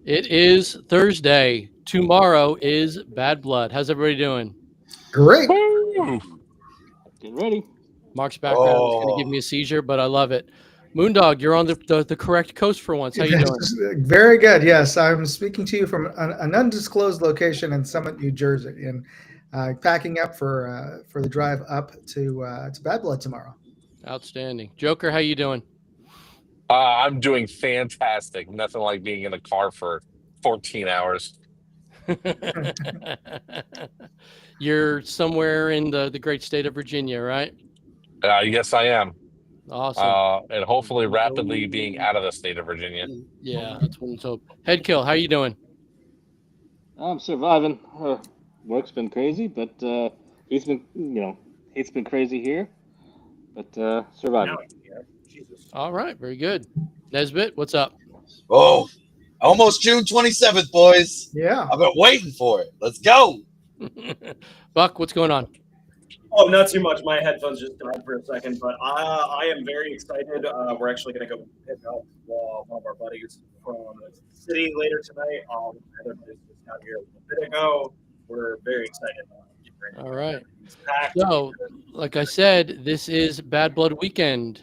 It is Thursday. Tomorrow is Bad Blood. How's everybody doing? Great. Woo! Get ready. Mark's background is going to give me a seizure, but I love it. Moondog, you're on the correct coast for once. How you doing? Very good. Yes, I'm speaking to you from an undisclosed location in Summit, New Jersey, and packing up for the drive up to Bad Blood tomorrow. Outstanding. Joker, how you doing? I'm doing fantastic. Nothing like being in a car for 14 hours. You're somewhere in the great state of Virginia, right? Yes, I am. Awesome. And hopefully rapidly being out of the state of Virginia. Yeah, that's what I'm told. Headkill, how you doing? I'm surviving. Work's been crazy, but it's been crazy here, but surviving. All right, very good. Nesbitt, what's up? Oh, almost June 27th, boys. Yeah. I've been waiting for it. Let's go. Buck, what's going on? Oh, not too much. My headphones just died for a second, but I am very excited. We're actually going to go pick up one of our buddies from the city later tonight. Everybody's just got here a little bit ago. We're very excited. All right. So, like I said, this is Bad Blood weekend.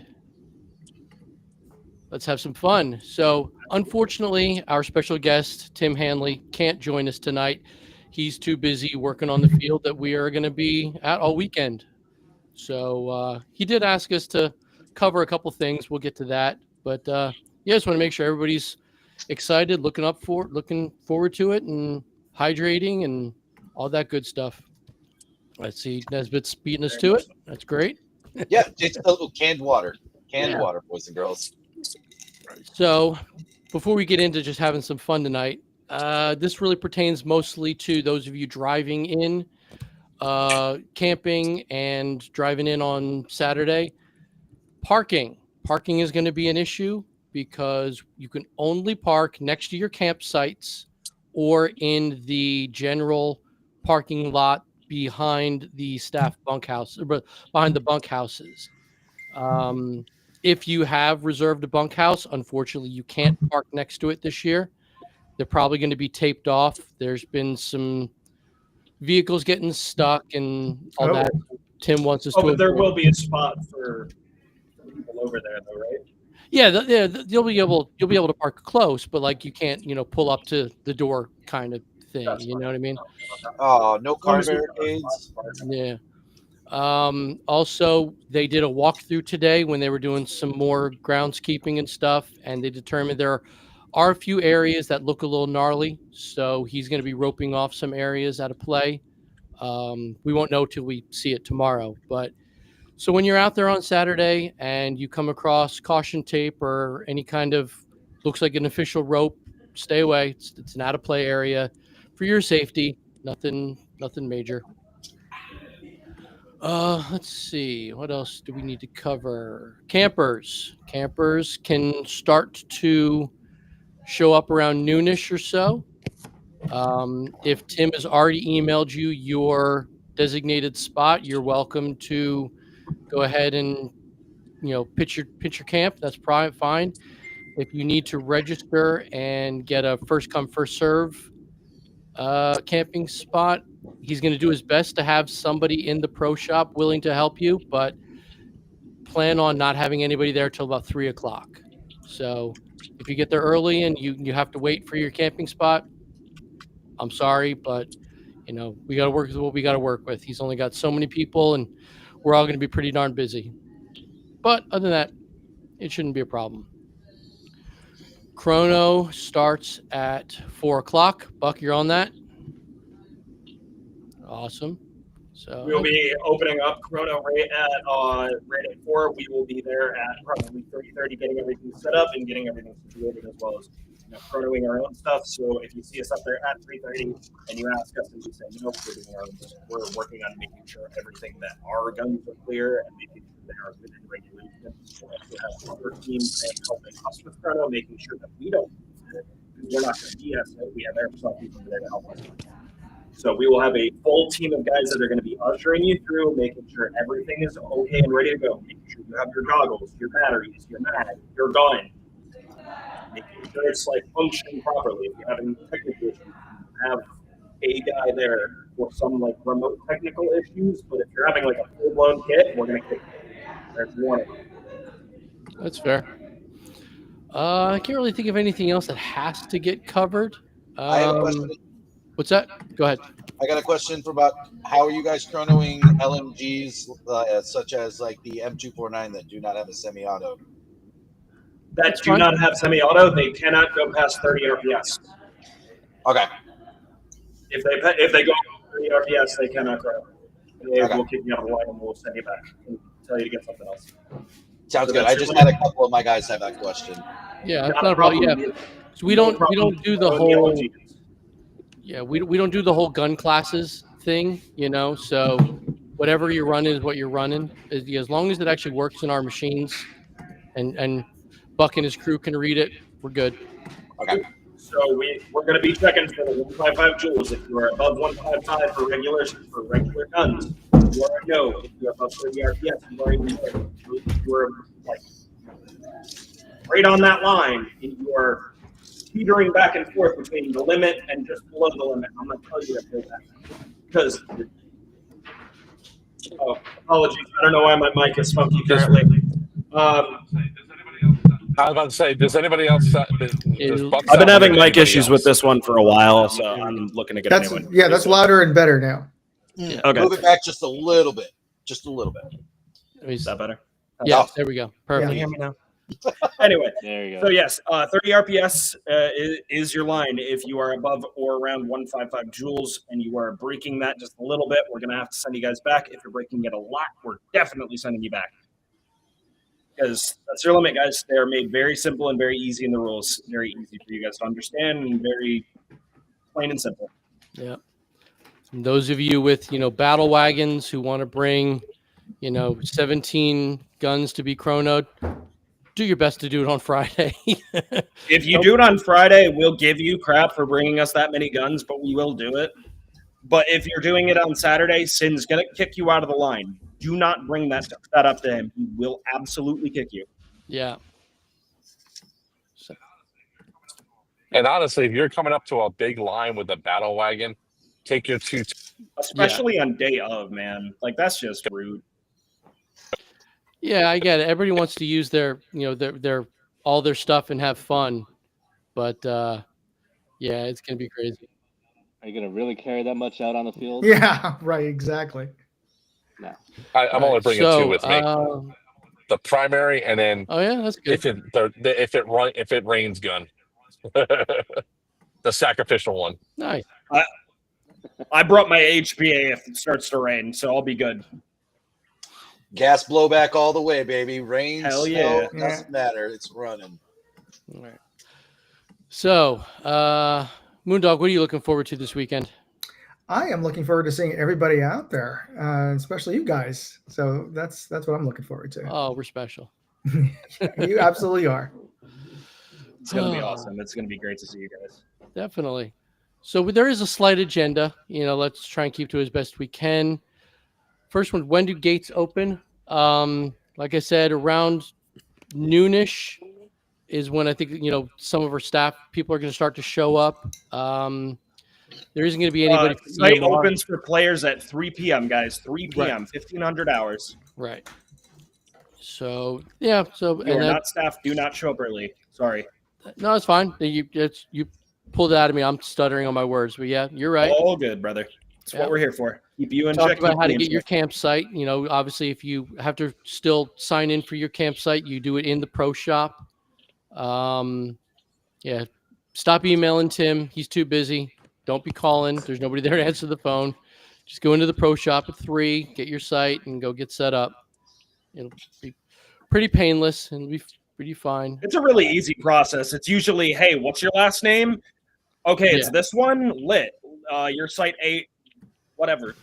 Let's have some fun. So, unfortunately, our special guest, Tim Hanley, can't join us tonight. He's too busy working on the field that we are going to be at all weekend. So he did ask us to cover a couple things. We'll get to that. But yeah, just want to make sure everybody's excited, looking forward to it, and hydrating and all that good stuff. Let's see. Nesbitt's beating us to it. That's great. Yeah, just a little canned water. Canned water, boys and girls. So before we get into just having some fun tonight, this really pertains mostly to those of you driving in, camping, and driving in on Saturday. Parking is going to be an issue because you can only park next to your campsites or in the general parking lot behind the staff bunkhouse, but behind the bunkhouses. If you have reserved a bunkhouse, unfortunately, you can't park next to it this year. They're probably going to be taped off. There's been some vehicles getting stuck and all that. Tim wants us to. But there will be a spot for people over there, though, right? Yeah, you'll be able to park close, but like you can't, pull up to the door kind of thing. That's you know what I mean? Oh, no car barricades. Yeah. Also, they did a walkthrough today when they were doing some more groundskeeping and stuff, and they determined there are a few areas that look a little gnarly, so he's going to be roping off some areas out of play. We won't know till we see it tomorrow. But so when you're out there on Saturday and you come across caution tape or any kind of looks like an official rope, stay away. It's an out of play area for your safety. Nothing major. Let's see. What else do we need to cover? Campers can start to show up around noonish or so. If Tim has already emailed you your designated spot, you're welcome to go ahead and pitch your camp. That's probably fine. If you need to register and get a first come first serve camping spot, he's going to do his best to have somebody in the pro shop willing to help you, but plan on not having anybody there till about 3:00. So if you get there early and you have to wait for your camping spot, I'm sorry, but we got to work with what we got to work with. He's only got so many people, and we're all going to be pretty darn busy. But other than that, it shouldn't be a problem. Chrono starts at 4:00. Buck, you're on that? Awesome. So we'll be opening up Chrono right at 4. We will be there at probably 30:30, getting everything set up and getting everything situated, as well as chronoing our own stuff. So if you see us up there at 3:30 and you ask us and we say no, we're working on making sure everything that our guns are clear and making sure they are within regulations. We also have other teams helping us with chrono, making sure that we don't use it, because we're not going to BS it. We have airsoft people there to help us. So we will have a full team of guys that are going to be ushering you through, making sure everything is okay and ready to go, making sure you have your goggles, your batteries, your mag, your gun, making sure it's like functioning properly. If you have any technical issues, have a guy there for some like remote technical issues. But if you're having like a full blown kit, we're gonna kick you. There's one of them. That's fair. I can't really think of anything else that has to get covered. I have a question. What's that? Go ahead. I got a question for about how are you guys chronoing LMGs such as like the M249 that do not have a semi-auto? That do not have semi-auto, they cannot go past 30 RPS. Okay. If they go 30 RPS, they cannot chrono. They Okay. will kick you out of the line and we'll send you back and tell you to get something else. Sounds So good. I just had a couple of my guys have that question. Yeah, that's not a problem. Yeah, so we don't do the whole. Yeah, we don't do the whole gun classes thing, you know. So whatever you're running is what you're running. As long as it actually works in our machines, and Buck and his crew can read it, we're good. Okay. So we're going to be checking for the 155 joules. If you are above 155 for regular guns, you are a no. If you are above 30 RPS, you are a no. If you are like right on that line, and you are teetering back and forth between the limit and just below the limit, I'm going to tell you to do that. Because, apologies, I don't know why my mic is funky currently. I was about to say, does anybody else? Does Buck I've been sound having like mic anybody issues with else? this one for a while, so I'm looking to get That's a new one. yeah, that's louder and better now. Yeah. Okay. Move it back just a little bit. Just a little bit. Is that better? Yeah, there we go. Perfect. Can you hear me now? Anyway, There you so go. yes, 30 RPS is your line. If you are above or around 155 joules and you are breaking that just a little bit, we're going to have to send you guys back. If you're breaking it a lot, we're definitely sending you back. Because that's your limit, guys. They're made very simple and very easy in the rules. Very easy for you guys to understand and very plain and simple. Yeah. And those of you with, battle wagons who want to bring, 17 guns to be chronoed, do your best to do it on Friday. If you do it on Friday, we'll give you crap for bringing us that many guns, but we will do it. But if you're doing it on Saturday, Sin's going to kick you out of the line. Do not bring that up to him. He will absolutely kick you. Yeah. And honestly, if you're coming up to a big line with a battle wagon, take your two. Especially on day of, man. Like, that's just rude. Yeah, I get it. Everybody wants to use their all their stuff and have fun. But yeah, it's going to be crazy. Are you going to really carry that much out on the field? Yeah, right, exactly. No. I'm only bringing two with me. The primary, and then oh yeah, that's good. if it rains gun, the sacrificial one. Nice. I brought my HPA if it starts to rain, so I'll be good. Gas blowback all the way, baby. Rain, Hell snow, yeah. doesn't matter. It's running. All right. So, Moondog, what are you looking forward to this weekend? I am looking forward to seeing everybody out there, especially you guys. So that's what I'm looking forward to. Oh, we're special. You absolutely are. It's going to be awesome. It's going to be great to see you guys. Definitely. So there is a slight agenda. Let's try and keep to it as best we can. First one, when do gates open? Like I said, around noonish is when I think, some of our staff people are going to start to show up. There isn't going to be anybody. Site opens for players at 3 p.m., guys. 3 p.m., Right. 1,500 hours. Right. So, yeah. So, You are not staff. Do not show up early. Sorry. No, it's fine. You pulled it out of me. I'm stuttering on my words. But yeah, you're right. All good, brother. That's what we're here for. Keep you in Talk check. about how to get your campsite. Obviously, if you have to still sign in for your campsite, you do it in the pro shop. Yeah. Stop emailing Tim. He's too busy. Don't be calling. There's nobody there to answer the phone. Just go into the pro shop at 3, get your site, and go get set up. It'll be pretty painless and it'll be pretty fine. It's a really easy process. It's usually, hey, what's your last name? Okay, it's this one. Lit. Your site 8, whatever.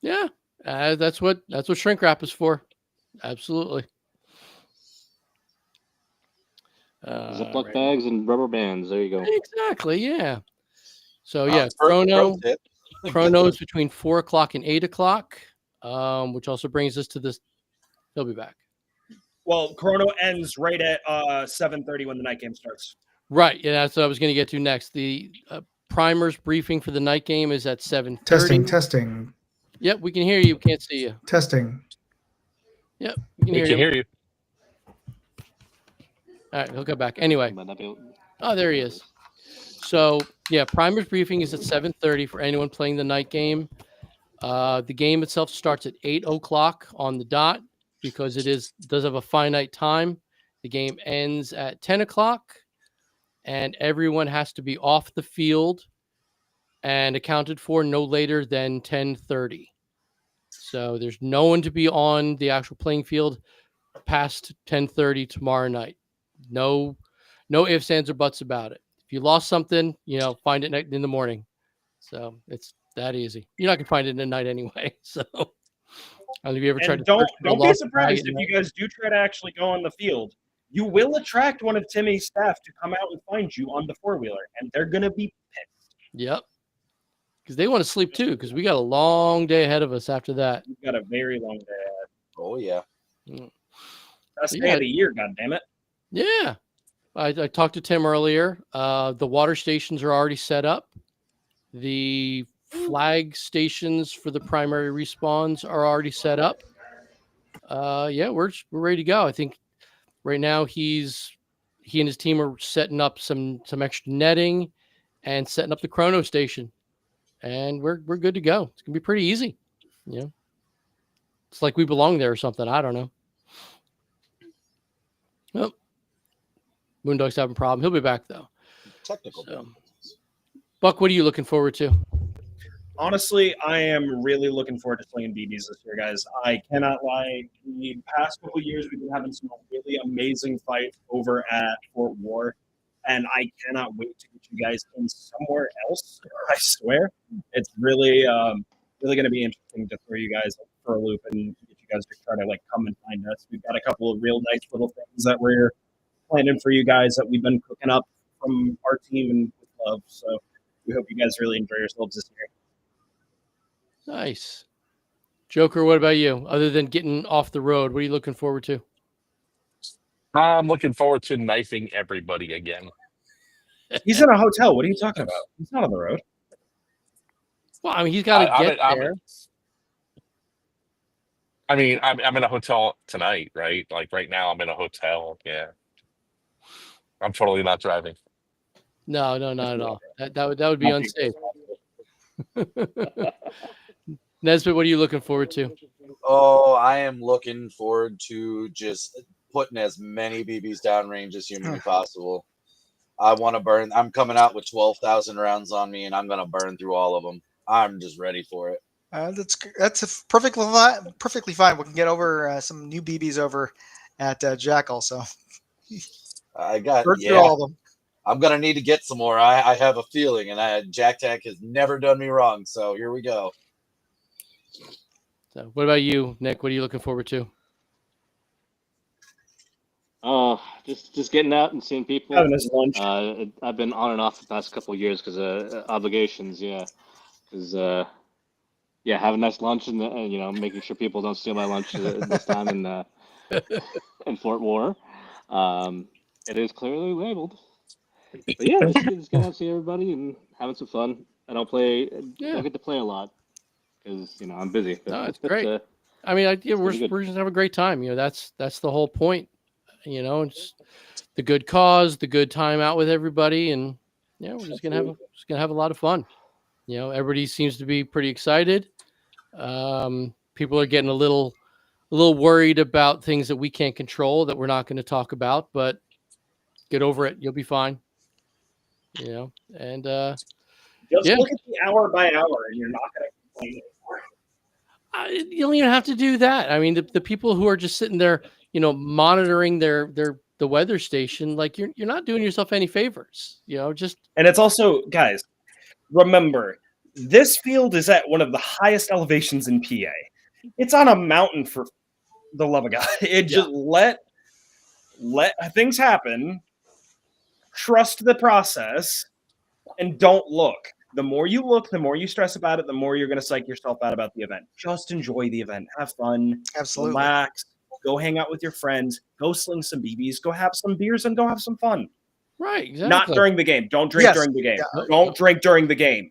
Yeah, that's what shrink wrap is for. Absolutely. Ziploc bags and rubber bands. There you go. Exactly. Yeah. So chrono is between 4 o'clock and 8 o'clock, which also brings us to this. He'll be back. Well, chrono ends right at 7:30 when the night game starts. Right. Yeah, that's what I was going to get to next. The primers briefing for the night game is at 7:30. Testing. Yep, we can hear you. Can't see you. Testing. Yep, we can We hear can you. hear you. All right, he'll go back. Anyway. Might not be able- Oh, there he is. So, yeah, primers briefing is at 7:30 for anyone playing the night game. The game itself starts at 8:00 on the dot because does have a finite time. The game ends at 10:00, and everyone has to be off the field and accounted for no later than 10:30. So there's no one to be on the actual playing field past 10:30 tomorrow night. No ifs, ands, or buts about it. If you lost something, find it in the morning. So it's that easy. You're not gonna find it in the night anyway. So have you ever tried to don't be lost surprised bag if you guys do try to actually go on the field. You will attract one of Timmy's staff to come out and find you on the 4-wheeler, and they're gonna be pissed. Yep. Because they want to sleep too, because we got a long day ahead of us after that. We've got a very long day ahead. Oh yeah. Best day of the year, goddammit. Yeah. I talked to Tim earlier. The water stations are already set up. The flag stations for the primary respawns are already set up. Yeah, we're ready to go. I think right now he and his team are setting up some extra netting and setting up the chrono station, and we're good to go. It's gonna be pretty easy. It's like we belong there or something. I don't know. Well, Moondog's having a problem. He'll be back though. Technical. So, Buck, what are you looking forward to? Honestly, I am really looking forward to playing BBs this year, guys. I cannot lie. The past couple of years, we've been having some really amazing fights over at Fort War, and I cannot wait to get you guys in somewhere else. I swear, it's really going to be interesting to throw you guys for a loop and get you guys to try to come and find us. We've got a couple of real nice little things that we're planning for you guys that we've been cooking up from our team and with love. So we hope you guys really enjoy yourselves this year. Nice. Joker, what about you? Other than getting off the road, what are you looking forward to? I'm looking forward to knifing everybody again. He's in a hotel. What are you talking about? He's not on the road. Well, I mean, he's got to get there. I'm in a hotel tonight, right? Like right now, I'm in a hotel. Yeah. I'm totally not driving. No, not at all. That would be unsafe. Nesbitt, what are you looking forward to? Oh, I am looking forward to just putting as many BBs downrange as humanly possible. I want to burn. I'm coming out with 12,000 rounds on me, and I'm going to burn through all of them. I'm just ready for it. That's perfectly fine. We can get over some new BBs over at Jack also. I got through all of them. I'm gonna need to get some more. I have a feeling, and Jack Tack has never done me wrong. So here we go. So, what about you, Nick? What are you looking forward to? Just getting out and seeing people. Having his lunch. I've been on and off the past couple of years because of obligations. Yeah, because have a nice lunch and making sure people don't steal my lunch this time in Fort War. It is clearly labeled. But yeah, just getting out to see everybody and having some fun. I don't get to play a lot because I'm busy. No, it's great. We're just having a great time. That's the whole point. It's the good cause, the good time out with everybody, and we're just gonna have a lot of fun. Everybody seems to be pretty excited. People are getting a little worried about things that we can't control that we're not going to talk about, but get over it. You'll be fine. And just look at the hour by hour, and you're not going to complain anymore. You don't even have to do that. I mean, the people who are just sitting there, monitoring the weather station, like you're not doing yourself any favors. And it's also, guys, remember, this field is at one of the highest elevations in PA. It's on a mountain, for the love of God. Just let things happen. Trust the process and don't look. The more you look, the more you stress about it, the more you're going to psych yourself out about the event. Just enjoy the event. Have fun. Absolutely. Relax. go hang out with your friends, go sling some BBs, go have some beers, and go have some fun. Right, exactly. Not during the game. Don't drink during the game. Yeah. Don't drink during the game.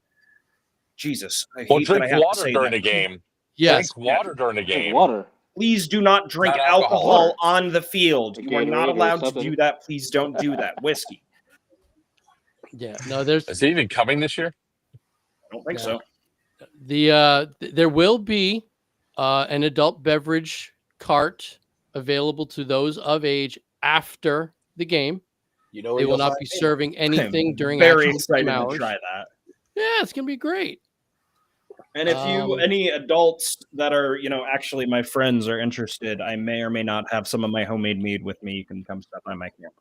Jesus, I Well, hate that I drink have to water say during that. the game. Yes. Drink water during the Drink game. water. Please do not drink Not alcohol. alcohol on the field. Like You are not Gatorade or allowed to something. do that. Please don't do that. Whiskey. Yeah. No, there's Is it even coming this year? I don't think Yeah. so. There will be an adult beverage cart available to those of age after the game. You know where They will you'll not find be me? serving anything I'm during very actual excited game to hours. try that. Yeah, it's gonna be great. And if any adults that are, actually my friends are interested, I may or may not have some of my homemade mead with me. You can come stop by my camp.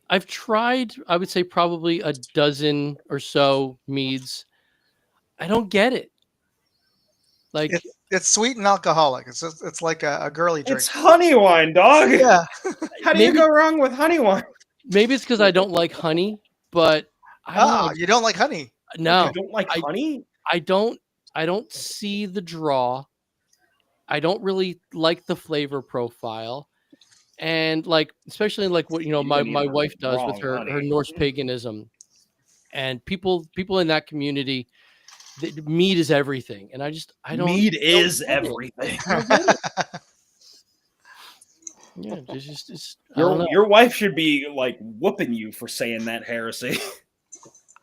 I've tried, I would say probably a dozen or so meads. I don't get it. Like, It's sweet and alcoholic. It's like a girly drink. It's honey wine, dog. Yeah. How do you go wrong with honey wine? maybe it's because I don't like honey, but I don't know. You don't like honey? No, You don't like honey? I don't see the draw. I don't really like the flavor profile. And like, especially like what my wife does with her Norse paganism, and people in that community, mead is everything, and I don't. Mead is get it. everything. Yeah, just I don't know. Your wife should be like whooping you for saying that heresy.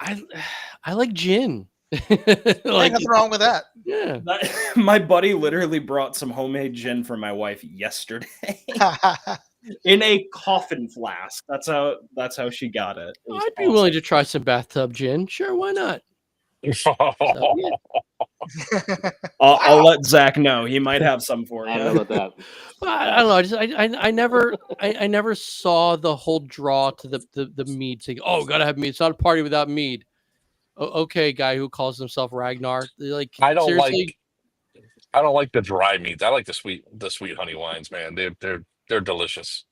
I like gin. Like, nothing wrong with that. Yeah. My buddy literally brought some homemade gin for my wife yesterday in a coffin flask. That's how she got it. I'd be willing to try some bathtub gin. Sure, why not? So, yeah. I'll let Zach know. He might have some for I you. don't know about that. I don't know. I never saw the whole draw to the mead. Saying, "Oh, gotta have mead. It's not a party without mead." Okay, guy who calls himself Ragnar. Like, I don't seriously? like the dry meats. I like the sweet honey wines, man. They're delicious.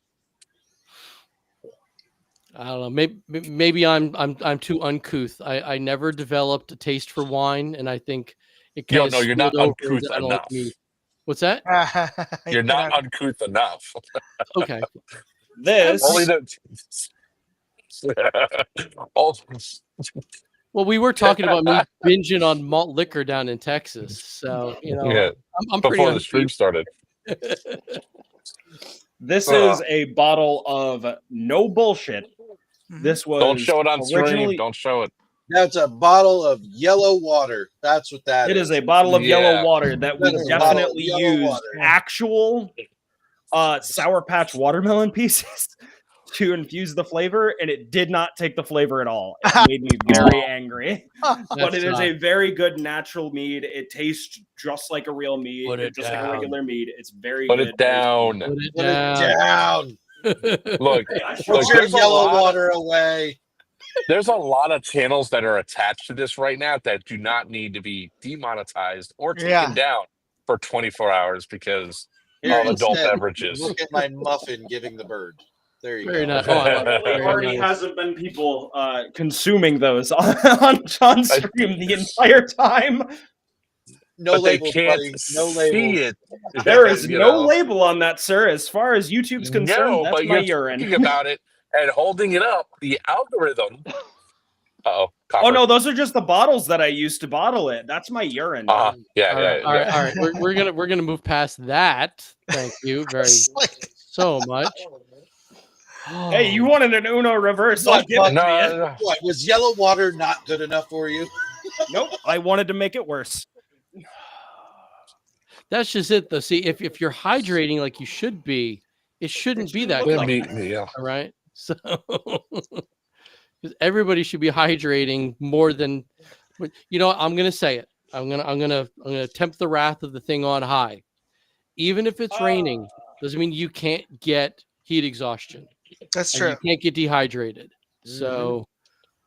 I don't know. Maybe I'm too uncouth. I never developed a taste for wine, and I think it kind of. No, you're not spilled over uncouth into I don't like enough. meat. What's that? You're not uncouth enough. Okay. This Only the. Well, we were talking about me binging on malt liquor down in Texas, so Yeah. I'm pretty Before the stream started. This is a bottle of no bullshit. This was Don't show it on originally- stream. Don't show it. That's a bottle of yellow water. That's what that It is. is a bottle of Yeah. yellow water that we That is a bottle of definitely yellow used water. actual Sour Patch watermelon pieces to infuse the flavor, and it did not take the flavor at all. It made me very angry. But it is a very good natural mead. It tastes just like a real mead, Put it just like a down. regular mead. It's very Put good. it down. Put it Put it down. down. Look, Hey, I Put sure- your there's a yellow lot of- water away. There's a lot of channels that are attached to this right now that do not need to be demonetized or taken Yeah. down for 24 hours because Here of adult instead, beverages. Look at my muffin giving the bird. There you Very go. nice. Oh, I like There Very already nice. hasn't been people consuming those on stream the entire time. No But they label, can't buddy. No see label. it. There is You no know? label on that, sir. As far as YouTube's concerned, No, that's but my you're urine. thinking about it and holding it up. The algorithm. Oh no, those are just the bottles that I used to bottle it. That's my urine. Yeah, All right. We're gonna move past that. Thank you so much. Hey, you wanted an Uno reverse? I'll give it to you. No. What, was yellow water not good enough for you? Nope, I wanted to make it worse. That's just it, though. See, if you're hydrating like you should be, it shouldn't be that. Wouldn't color, be- yeah. all right. So, because everybody should be hydrating more than, I'm gonna say it. I'm gonna tempt the wrath of the thing on high. Even if it's raining, doesn't mean you can't get heat exhaustion. That's And true. you can't get dehydrated. So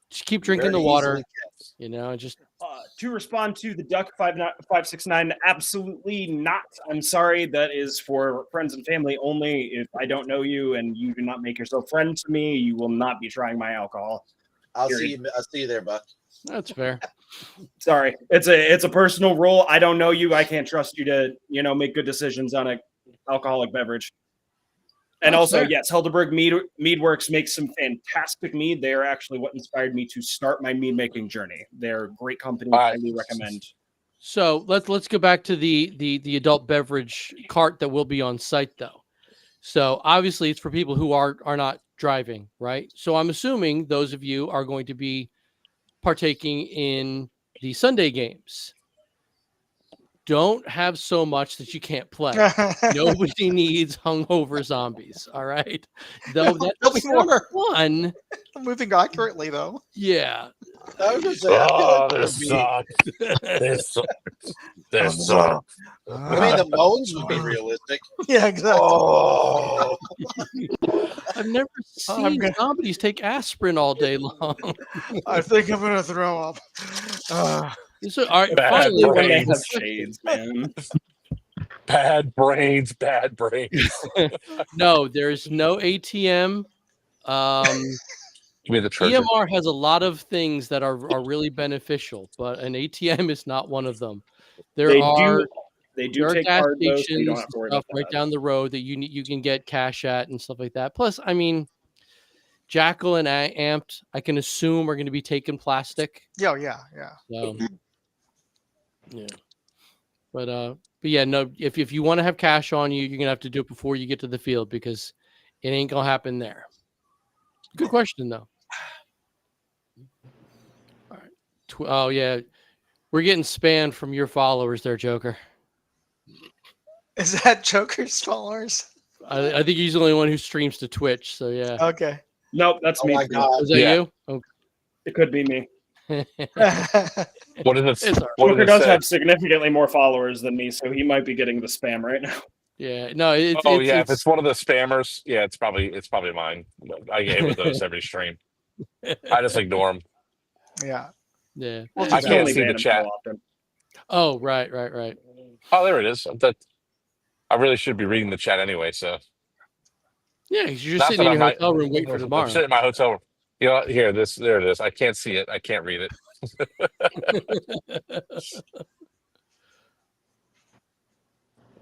just keep drinking Very the water. easily Just To respond to the Duck 569, absolutely not. I'm sorry. That is for friends and family only. If I don't know you and you do not make yourself friend to me, you will not be trying my alcohol. I'll see you there, Buck. That's fair. Sorry, it's a personal rule. I don't know you. I can't trust you to make good decisions on an alcoholic beverage. And That's also, fair. yes, Helderberg Meadworks makes some fantastic mead. They are actually what inspired me to start my mead making journey. They're a great company. Highly recommend. So let's go back to the adult beverage cart that will be on site though. So obviously it's for people who are not driving, right? So I'm assuming those of you are going to be partaking in the Sunday games. Don't have so much that you can't play. Nobody needs hungover zombies. All right. Though that There'll be does sound more. fun. Moving accurately, though. Yeah. I was gonna say, I feel like this sucks. This sucks. This I sucks. mean, the moans would be realistic. Yeah, exactly. Oh, I've never seen zombies take aspirin all day long. I think I'm gonna throw up. So, all right, Bad finally, When they brains. have shades, man. Bad brains. Bad brains. no, there's no ATM. Give me the treasure. EMR has a lot of things that are really beneficial, but an ATM is not one of them. There They are take gas card though, so stations you don't and have to worry stuff about right that. down the road that you can get cash at and stuff like that. Plus, I mean, Jackal and Amped, I can assume are going to be taking plastic. Yeah. So, yeah. But yeah, no. If you want to have cash on you, you're gonna have to do it before you get to the field because it ain't gonna happen there. Good question though. All right. Oh yeah, we're getting spammed from your followers there, Joker. Is that Joker's followers? I think he's the only one who streams to Twitch. So yeah. Okay. Nope, that's oh me. my God. Was that you? Okay. It could be me. What does it? It's all right. What Joker does it does say? have significantly more followers than me, so he might be getting the spam right now. Yeah. No. It's If it's one of the spammers, yeah, it's probably mine. I get hit with those every stream. I just ignore them. Yeah. yeah. Well, I just can't only see ban the him chat. so often. Oh right. Oh, there it is. I really should be reading the chat anyway. So Yeah, 'cause you're just not sitting that in I'm your not- hotel room waiting for I'm tomorrow. sitting in my hotel room. You know, there it is. I can't see it. I can't read it.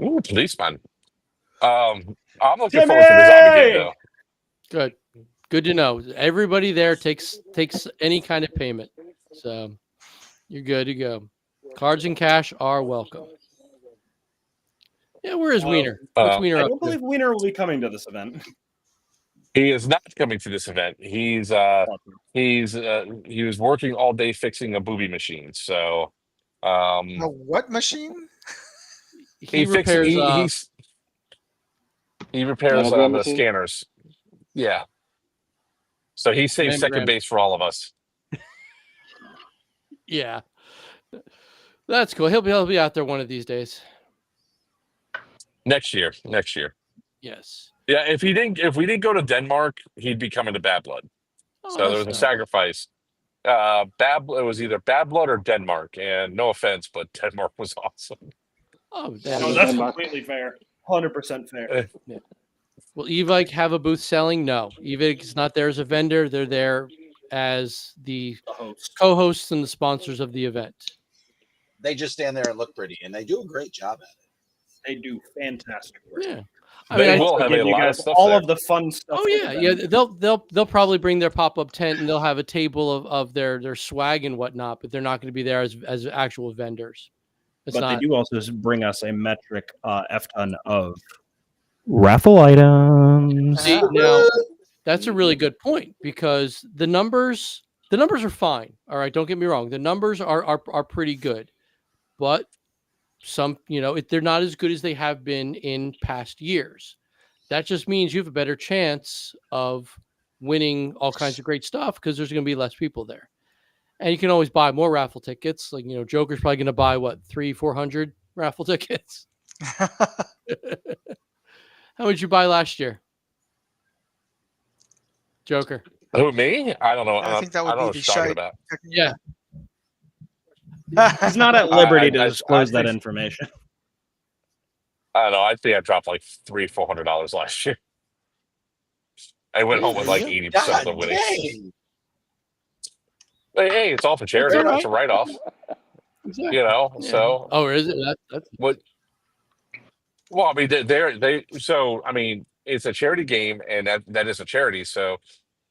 Ooh, policeman. I'm looking forward to the zombie game though. Good to know. Everybody there takes any kind of payment, so you're good to go. Cards and cash are welcome. Yeah, where is Wiener? What's Wiener I up don't to? believe Wiener will be coming to this event. He is not coming to this event. He was working all day fixing a booby machine. So A what machine? He repairs. He repairs Mammogram the machine? scanners. Yeah. So he saves second Mammogram. base for all of us. Yeah, that's cool. He'll be out there one of these days. Next year. Yes. Yeah, if we didn't go to Denmark, he'd be coming to Bad Blood. Oh, So there was a that's sacrifice. It was either Bad Blood or Denmark, and no offense, but Denmark was awesome. Oh, No, damn. that's Denmark. completely fair. 100% fair. Will Evike have a booth selling? No. Evike is not there as a vendor. They're there as the The host. co-hosts and the sponsors of the event. They just stand there and look pretty, and they do a great job at it. They do fantastic work. Yeah. They I will have a Give you lot of guys stuff all there. of the fun stuff. Oh for yeah, the yeah. event. They'll probably bring their pop-up tent and they'll have a table of their swag and whatnot, but they're not going to be there as actual vendors. It's But not. they do also bring us a metric F ton of raffle items. See, now that's a really good point because the numbers are fine. All right, don't get me wrong. The numbers are pretty good, but some, they're not as good as they have been in past years. That just means you have a better chance of winning all kinds of great stuff because there's going to be less people there. And you can always buy more raffle tickets. Like, Joker's probably going to buy 300-400 raffle tickets. How much you buy last year, Joker? Who, me? I don't know. I think that would I don't know be what the you're talking shite. about. Yeah. He's not at liberty to I disclose that think- information. I don't know. I think I dropped like $300-400 last year. I went home with like 80% of the God winnings. dang. Hey, it's all for charity. all right. It's a write-off. Exactly. You know, Yeah. so Oh, is it? That's what? Well, I mean, they. So, I mean, it's a charity game, and that is a charity. So,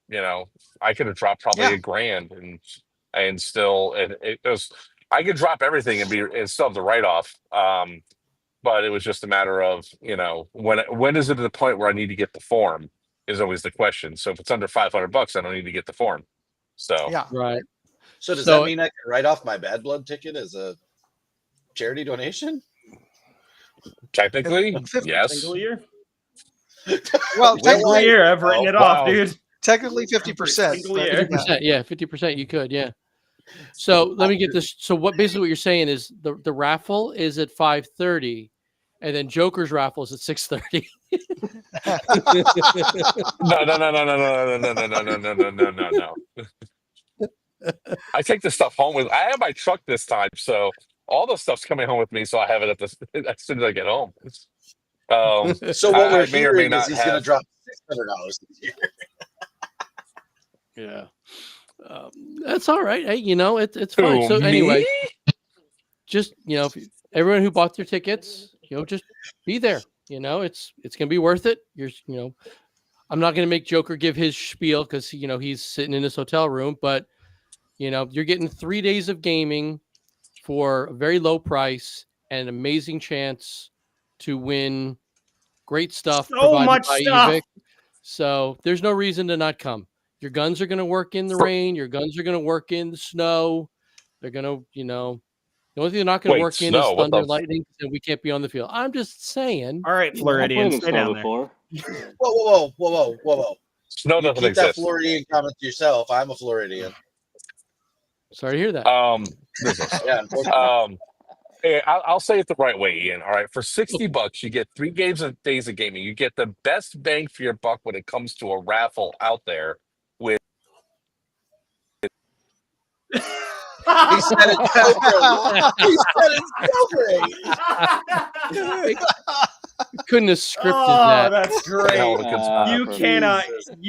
you know, I could have dropped probably Yeah. $1,000 and still it was. I could drop everything and still have the write-off. But it was just a matter of, you know, when is it at the point where I need to get the form is always the question. So if it's under $500, I don't need to get the form. So Yeah. right. So does So- that mean I can write off my Bad Blood ticket as a charity donation? technically, yes. Single year. Well, Single year. I've written it off, wow. dude. technically 50%. Single but, year. yeah. 50%, yeah, 50% you could, yeah. So let me get this. So what basically what you're saying is the raffle is at 5:30, and then Joker's raffle is at 6:30. No. I take the stuff home with. I have my truck this time, so all the stuff's coming home with me. So I have it at the as soon as I get home. So what I we're may or may hearing is not he's going to have- drop $600 this year. Yeah. That's all right. Hey, you know, it's fine. Who, So me? anyway, just, you know, everyone who bought their tickets, you know, just be there. You know, it's going to be worth it. You know, I'm not going to make Joker give his spiel because, you know, he's sitting in his hotel room, but, you know, you're getting 3 days of gaming for a very low price and an amazing chance to win great stuff. So provided much by stuff. Evic. So there's no reason to not come. Your guns are going to work in the rain. Your guns are going to work in the snow. They're going to, you know, the only thing they're not going to Wait, work in snow? is What thunder, the- lightning, and we can't be on the field. I'm just saying. All right, I played Floridian, in stay snow down there. before. Whoa. Snow You doesn't keep that exist. Floridian comment to yourself. I'm a Floridian. Sorry to hear that. Listen, Yeah, unfortunately. hey, I'll say it the right way, Ian. All right, for $60, you get 3 days of gaming. You get the best bang for your buck when it comes to a raffle out there. He said it so great. He said it so great. Couldn't have scripted Oh, that. that's Hell great. of a good spot. You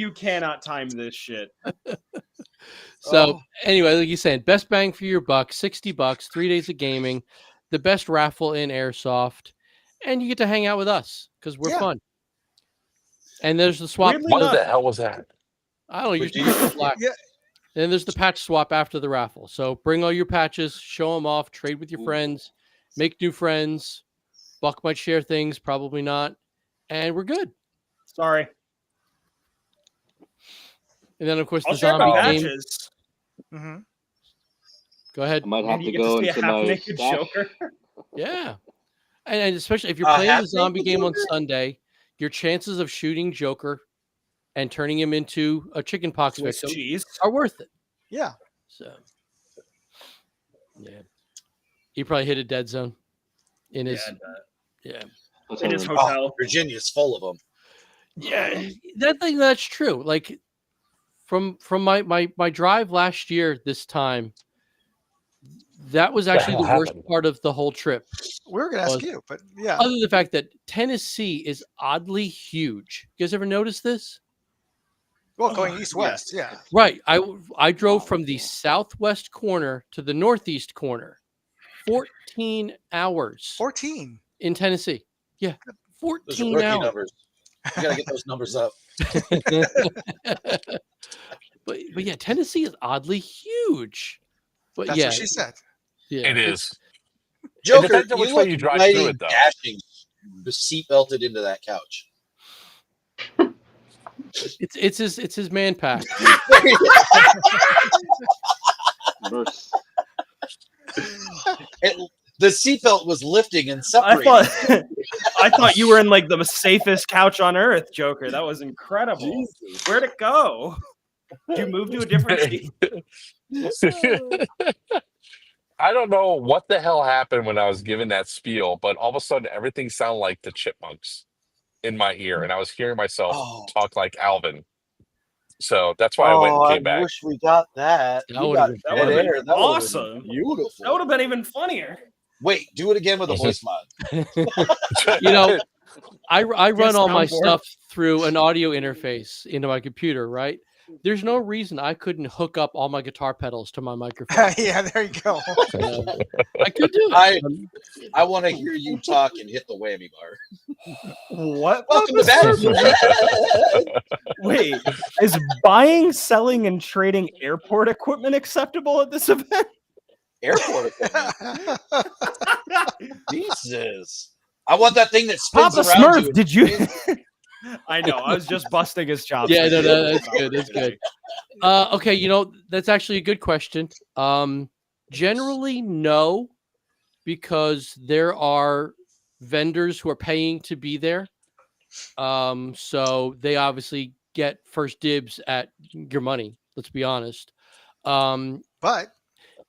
perfect. cannot time this shit. So anyway, like you're saying, best bang for your buck, $60, 3 days of gaming, the best raffle in airsoft, and you get to hang out with us because we're Yeah. fun. And there's the swap. Weirdly What enough, the hell was that? I don't know. You But just do pick the black. Yeah. And there's the patch swap after the raffle. So bring all your patches, show them off, trade with your friends, make new friends. Buck might share things, probably not, and we're good. sorry. And then of course I'll the share my zombie game. patches. hmm Go ahead. I might have And to you get go to see a into half my naked stash. Joker. Yeah. And especially if you're A playing the half-naked zombie game on Joker? Sunday, your chances of shooting Joker and turning him into a chickenpox Swiss victim cheese. are worth it. Yeah. So, yeah. He probably hit a dead zone in his, yeah. In his Hotel. hotel. Oh, Virginia's full of them. Yeah. That's true. Like from my drive last year this time, that was actually the hell worst happened? part of the whole trip. We were going to ask Was- you, but yeah. Other than the fact that Tennessee is oddly huge. You guys ever notice this? Well, going east-west, yeah. Right. I drove from the southwest corner to the northeast corner. 14 hours 14. in Tennessee. Yeah. Those are 14 rookie hours. numbers. You got to get those numbers up. but yeah, Tennessee is oddly huge. But That's yeah, what she said. yeah, It is. Joker, depends on you which way look you drive mighty through it, though. dashing, seatbelted into that couch. It's his man pack. Verse. The seatbelt was lifting and I separating. thought you were in like the safest couch on earth, Joker. That was incredible. Where'd it go? Did you move to a different seat? I don't know what the hell happened when I was given that spiel, but all of a sudden everything sounded like the Chipmunks in my ear, and I was hearing myself Oh. talk like Alvin. So that's why I went and came back. wish we got that. That We would've got been That would've dead been air. That would've been awesome. Beautiful. That would have been even funnier. Wait, do it again with a voice mod. You know, I run Yes, all my soundboard. stuff through an audio interface into my computer, right? there's no reason I couldn't hook up all my guitar pedals to my microphone. Yeah, there you go. I could do it. I want to hear you talk and hit the whammy bar. What? Welcome to Battle. Wait, is buying, selling, and trading airport equipment acceptable at this event? Airport equipment. Jesus. I want that thing that spins Papa around Smurf, you. did you? I know. I was just busting his chops. Yeah, no, that's good. That's good. Okay, that's actually a good question. Generally, no, because there are vendors who are paying to be there. So they obviously get first dibs at your money. Let's be honest. But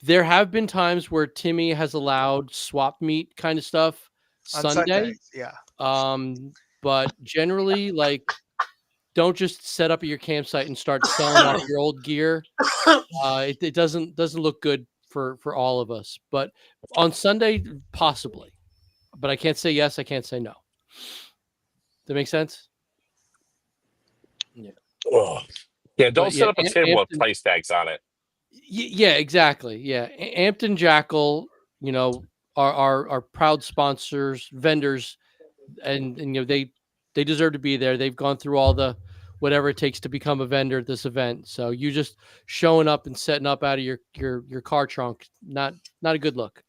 there have been times where Timmy has allowed swap meet kind of stuff on Sunday. Sundays, yeah. But generally, like, don't just set up at your campsite and start selling off your old gear. It doesn't look good for all of us. But on Sunday, possibly. But I can't say yes. I can't say no. Does that make sense? Yeah. Yeah, don't But, set yeah, up a table with price tags on it. Yeah, exactly. Yeah, Ampton Jackal, are proud sponsors, vendors, and they deserve to be there. They've gone through all the whatever it takes to become a vendor at this event. So you just showing up and setting up out of your car trunk, not a good look.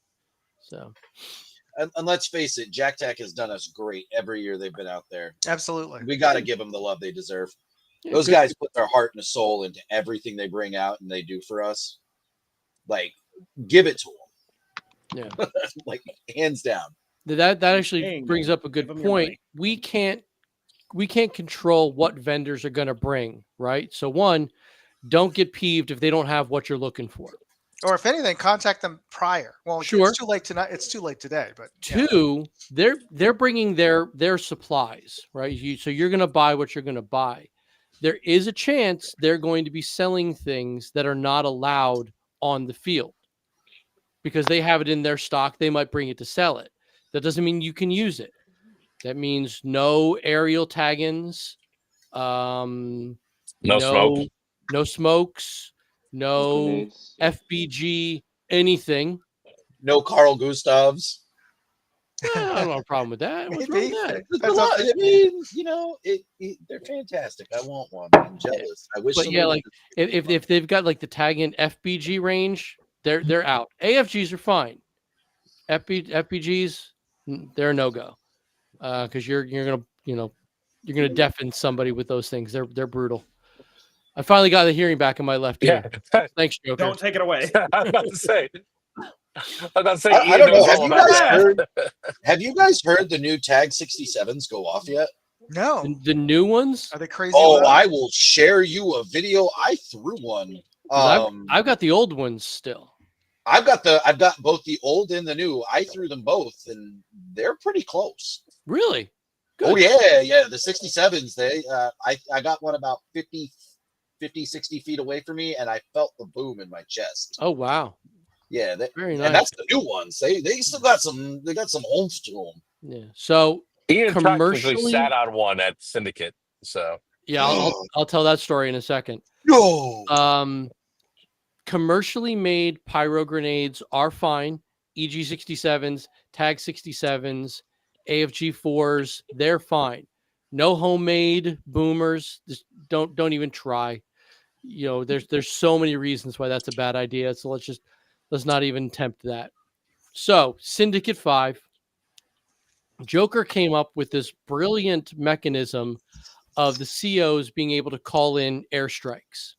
So, and let's face it, Jack Tack has done us great every year they've been out there. Absolutely. We got to give them the love they deserve. yeah, Those good- guys put their heart and soul into everything they bring out and they do for us. Like, give it to them. Yeah, Like, hands down. that actually Paying brings them. up a good Give 'em your point. money. We can't control what vendors are going to bring, right? So one, don't get peeved if they don't have what you're looking for. Or if anything, contact them prior. Well, Sure. it's too late tonight. It's too late today, but yeah. Two, they're bringing their supplies, right? So you're going to buy what you're going to buy. There is a chance they're going to be selling things that are not allowed on the field because they have it in their stock. They might bring it to sell it. That doesn't mean you can use it. That means no aerial tag-ins, No smoke. no smokes, no Grenades. FBG, anything. No Carl Gustavs. I don't have a problem with that. What's wrong Maybe. with that? There's a Depends lot- on- I mean, they're fantastic. I want one. I'm jealous. I wish. But yeah, somebody like if they've got like the tag in FBG range, they're out. AFGs are fine. FBGs, they're a no go. Because you're gonna deafen somebody with those things. They're brutal. I finally got the hearing back in my left ear. Yeah. Thanks, Joker. Don't take it away. I was about to say. I Ian don't know. knows Have all you about guys that. heard? Have you guys heard the new Tag 67s go off yet? No. The new ones. Are they crazy? Oh, loud? I will share you a video. I threw one. 'Cause I've got the old ones still. I've got both the old and the new. I threw them both, and they're pretty close. Really? Oh Good. yeah. The 67s. I got one about 50, 60 feet away from me, and I felt the boom in my chest. Oh wow. Yeah, Very and nice. that's the new ones. They still got some. They got some oomph to them. Yeah. So Ian practically Commercially- sat on one at Syndicate. So yeah, I'll tell that story in a second. No. Commercially made pyro grenades are fine. EG 67s, Tag 67s, AFG 4s, they're fine. No homemade boomers. Just don't even try. There's so many reasons why that's a bad idea. So let's not even attempt that. So Syndicate 5, Joker came up with this brilliant mechanism of the COs being able to call in airstrikes.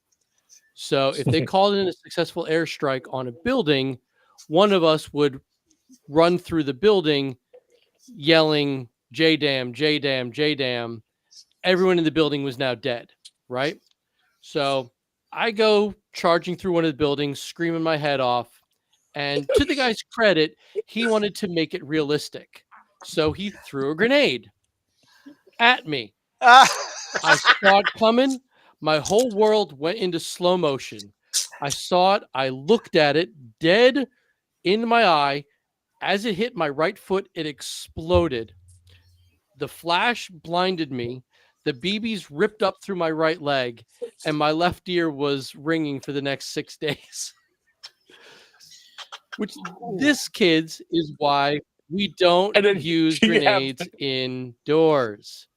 So if they called in a successful airstrike on a building, one of us would run through the building yelling, "J-Dam, J-Dam, J-Dam." Everyone in the building was now dead, right? So I go charging through one of the buildings, screaming my head off. And to the guy's credit, he wanted to make it realistic. So he threw a grenade at me. I saw it coming. My whole world went into slow motion. I saw it. I looked at it dead in my eye. As it hit my right foot, it exploded. The flash blinded me. the BBs ripped up through my right leg, and my left ear was ringing for the next 6 days. Which this, kids, is why we don't And then use you have- grenades indoors.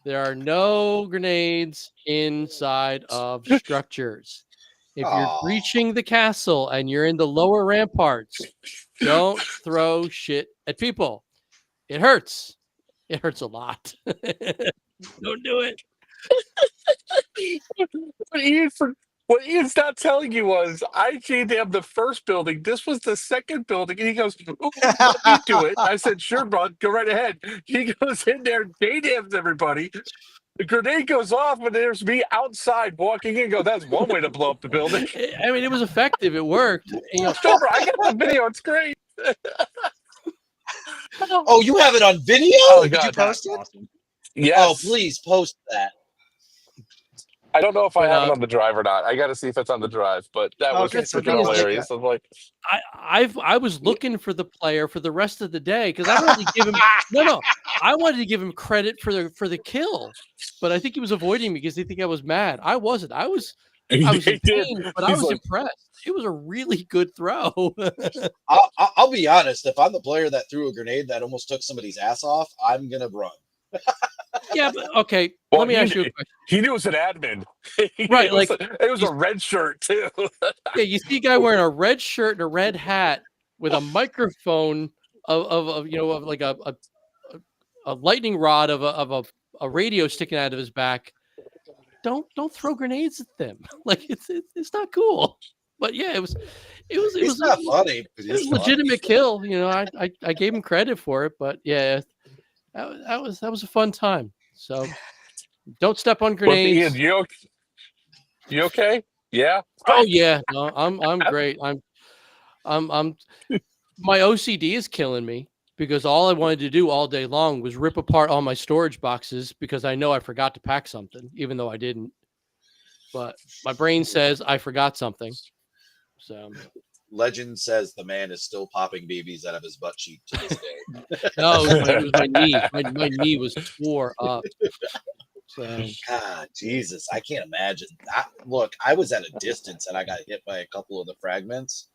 There are no grenades inside of structures. If you're Aw. breaching the castle and you're in the lower ramparts, don't throw shit at people. It hurts. It hurts a lot. Don't do it. What Ian's not telling you was I JDammed the first building. This was the second building. And he goes, "Ooh, let me do it." I said, "Sure, bud, go right ahead." He goes in there, JDams everybody. The grenade goes off, and there's me outside walking in. Go, that's one way to blow up the building. I mean, it was effective. It worked. You know, Sure, bro, I got the video. It's great. Oh, you have it on video? Oh, Did you God, post it? Awesome. Yes. Oh, please post that. I don't know if I But, have it on the drive or not. I got to see if it's on the drive. But that was Okay, so freaking double check hilarious. I'm like, I was looking for the player for the rest of the day because I wanted to give him I wanted to give him credit for the kill, but I think he was avoiding me because he think I was mad. I wasn't. I was in he did. pain, but I He's was like, impressed. It was a really good throw. I'll be honest. If I'm the player that threw a grenade that almost took somebody's ass off, I'm gonna run. Yeah, but okay. well, Let me ask you a question. He knew it was an admin. Right, it was a red shirt too. Yeah, you see a guy wearing a red shirt and a red hat with a microphone of you know, of like a lightning rod of a radio sticking out of his back. Don't throw grenades at them. Like it's not cool. But yeah, it was It's not funny. But it was it's a legitimate kill. You know, I gave him credit for it, but yeah, that was a fun time. So don't step on But grenades. Ian, you okay? Yeah. Oh yeah, no, I'm great. I'm my OCD is killing me because all I wanted to do all day long was rip apart all my storage boxes because I know I forgot to pack something, even though I didn't. But my brain says I forgot something. So Legend says the man is still popping BBs out of his butt cheek to this day. no, it was my knee. My knee was tore up. So God, Jesus, I can't imagine. Look, I was at a distance and I got hit by a couple of the fragments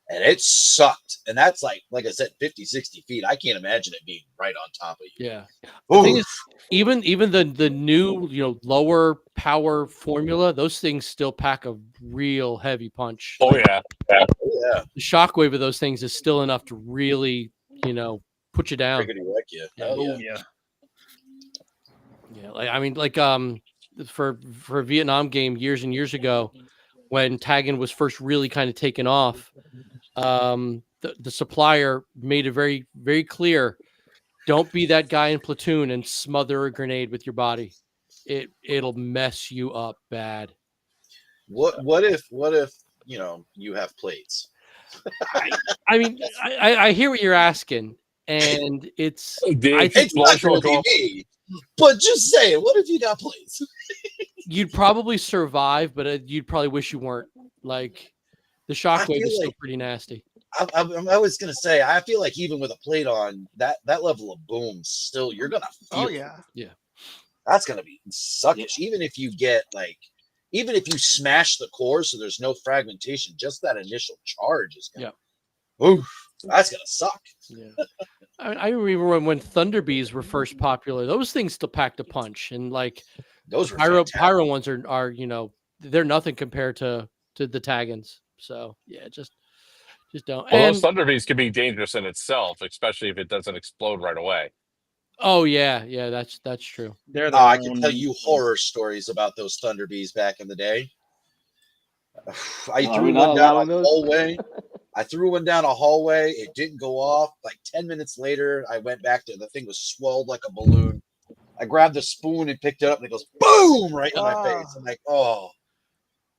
and it sucked. And that's like I said, 50, 60 feet. I can't imagine it being right on top of you. yeah. The thing is, even the new, you know, lower power formula, those things still pack a real heavy punch. Oh yeah. Yeah. The shockwave of those things is still enough to really, you know, put you down. Rickety wreck you. Hell Oh yeah. yeah. Yeah, like I mean, like for a Vietnam game years and years ago, when tagging was first really kind of taken off, the supplier made it very, very clear: don't be that guy in platoon and smother a grenade with your body. It'll mess you up bad. What if you know you have plates? I mean, I hear what you're asking, and it's The I think It's not explosion going will to go be me. But just say it. What if you got plates? you'd probably survive, but you'd probably wish you weren't. Like the shockwave feel is still like- pretty nasty. I was gonna say, I feel like even with a plate on, that level of boom, still you're gonna feel. Oh it. yeah. That's gonna be suckish. Even if you smash the core, so there's no fragmentation, just that initial charge is gonna. Oof, that's gonna suck. Yeah. I remember when Thunder Bees were first popular, those things still packed a punch, and like Those were pyro ones are you know, they're nothing compared to the Taggins. So yeah, just don't. Well, And those Thunder Bees can be dangerous in itself, especially if it doesn't explode right away. oh yeah, that's true. They're Oh, I can tell you horror stories about those Thunder Bees back in the day. I Oh, threw we one not down allowing a those? hallway. I threw one down a hallway. It didn't go off. Like 10 minutes later, I went back to the thing was swelled like a balloon. I grabbed the spoon and picked it up, and it goes boom right in my face. I'm like, oh,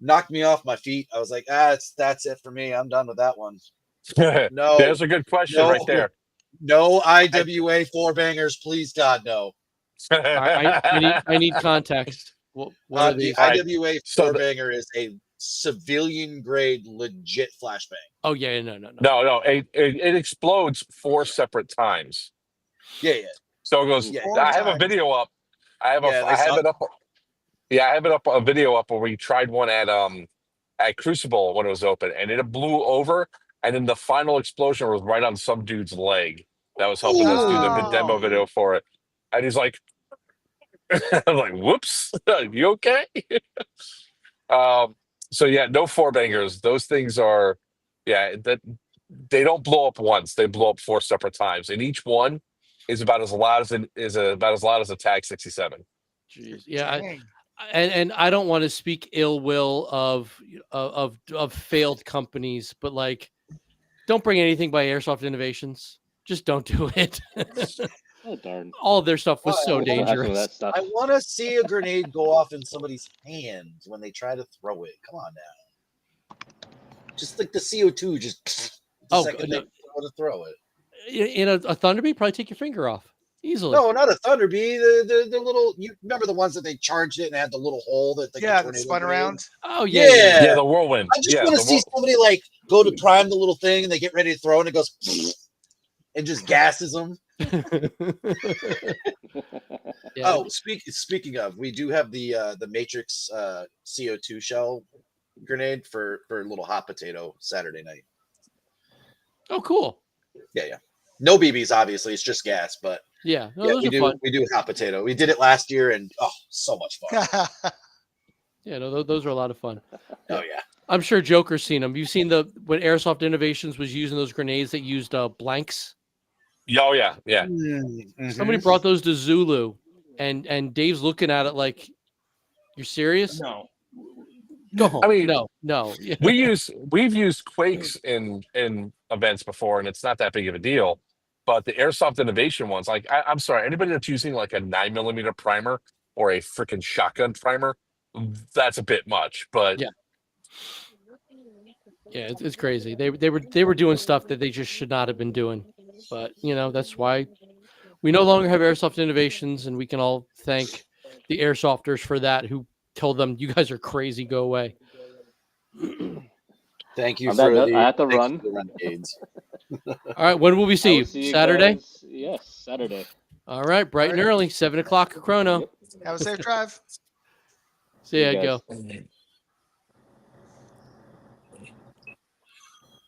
knocked me off my feet. I was like, that's it for me. I'm done with that one. No, There's a good question right there. no IWA four bangers, please God, no. I need context. What are The these? IWA So four banger is a civilian grade legit flashbang. Oh yeah, no. No, it explodes 4 separate times. Yeah. So it goes. Yeah. I have a video up. I have Yeah, I they have suck. it up. Yeah, I have it up a video up where we tried one at Crucible when it was open, and it blew over, and then the final explosion was right on some dude's leg that was helping us do the demo Oh. video for it, and he's like, "I'm like, whoops, you okay?" Um, so yeah, no four bangers. Those things are, yeah, that they don't blow up once; they blow up 4 separate times, and each one is about as loud as about as loud as a Tag 67. Jeez. Yeah. Dang. And I don't want to speak ill will of failed companies, but like, don't bring anything by Airsoft Innovations. Just don't do it. Oh darn! All of their stuff was so Well, What happened with dangerous. that stuff? I want to see a grenade go off in somebody's hands when they try to throw it. Come on now. Just like the CO2, just the Oh, second no. they go to throw it. In a Thunderbee, probably take your finger off easily. No, not a Thunder Bee. The little. You remember the ones that they charged it and had the little hole that the Yeah, that tornado spun grenade? around. Oh yeah. Yeah. Yeah, the whirlwind. I just Yeah, want to the see somebody like go to prime the little thing and they get ready to throw and it goes and just gasses them. Yeah. Oh, speaking of, we do have the Matrix CO2 shell grenade for little hot potato Saturday night. Oh, cool. Yeah. No BBs, obviously. It's just gas, but Yeah. No, yeah, those we are do fun. we do hot potato. We did it last year and so much fun. Yeah. No, those are a lot of fun. Oh yeah. I'm sure Joker's seen them. You've seen when Airsoft Innovations was using those grenades that used blanks. Oh yeah, yeah. Mm-hmm. Somebody brought those to Zulu, and Dave's looking at it like, "You're serious? No. Go home." I mean, no. Yeah. we've used Quakes in events before, and it's not that big of a deal. But the Airsoft Innovation ones, like I'm sorry, anybody that's using like a 9mm primer or a freaking shotgun primer, that's a bit much. But Yeah. Yeah, it's crazy. They were doing stuff that they just should not have been doing. But that's why we no longer have Airsoft Innovations, and we can all thank the airsofters for that, who told them, "You guys are crazy. Go away." Thank you On that for note, the I have to thanks run. for the renegades. All right, when will we I see will you? see you Saturday? guys- Yes, Saturday. All right, bright and early, 7:00 chrono. Yep. Have a safe drive. See ya, You go. guys.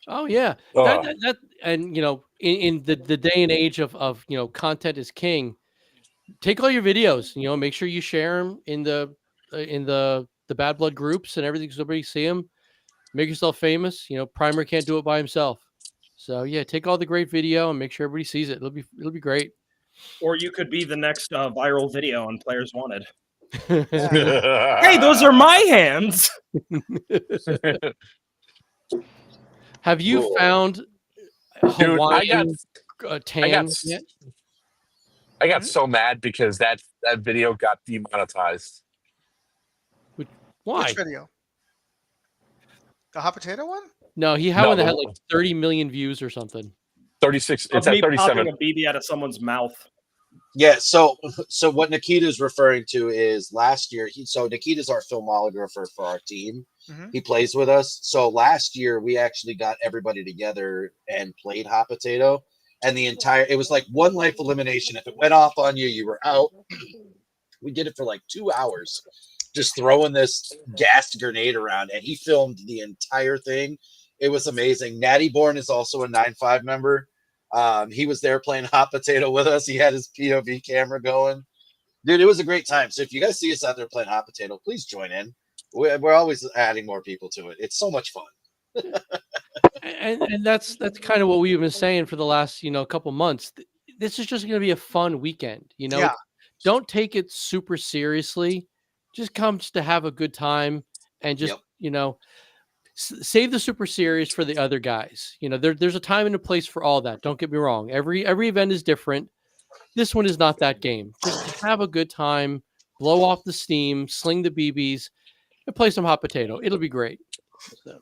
Oh yeah, that and in the day and age of content is king. Take all your videos. Make sure you share them in the Bad Blood groups and everything, so everybody see them. Make yourself famous. Primer can't do it by himself. So yeah, take all the great video and make sure everybody sees it. It'll be great. Or you could be the next viral video on Players Wanted. Yeah. Hey, those are my hands. Have you Cool. found Dude, Hawaiian tan got yet? I got so mad because that video got demonetized. Why? Which video? The hot potato one? No, he had No, one that the- had like 30 million views or something. 36. Of It's at me 37. popping a BB out of someone's mouth. Yeah, so what Nikita's referring to is last year. Nikita's our filmographer for our team. Mhm. He plays with us. So last year we actually got everybody together and played hot potato, and it was like one life elimination. If it went off on you, you were out. We did it for like 2 hours, just throwing this gas grenade around, and he filmed the entire thing. It was amazing. Natty Born is also a 9.5 member. He was there playing hot potato with us. He had his POV camera going. Dude, it was a great time. So if you guys see us out there playing hot potato, please join in. We're always adding more people to it. It's so much fun. And that's kind of what we've been saying for the last couple months. This is just going to be a fun weekend. Yeah. Don't take it super seriously. Just come to have a good time and just save the super serious for the other guys. There's a time and a place for all that. Don't get me wrong. Every event is different. This one is not that game. Just have a good time, blow off the steam, sling the BBs, and play some hot potato. It'll be great. So.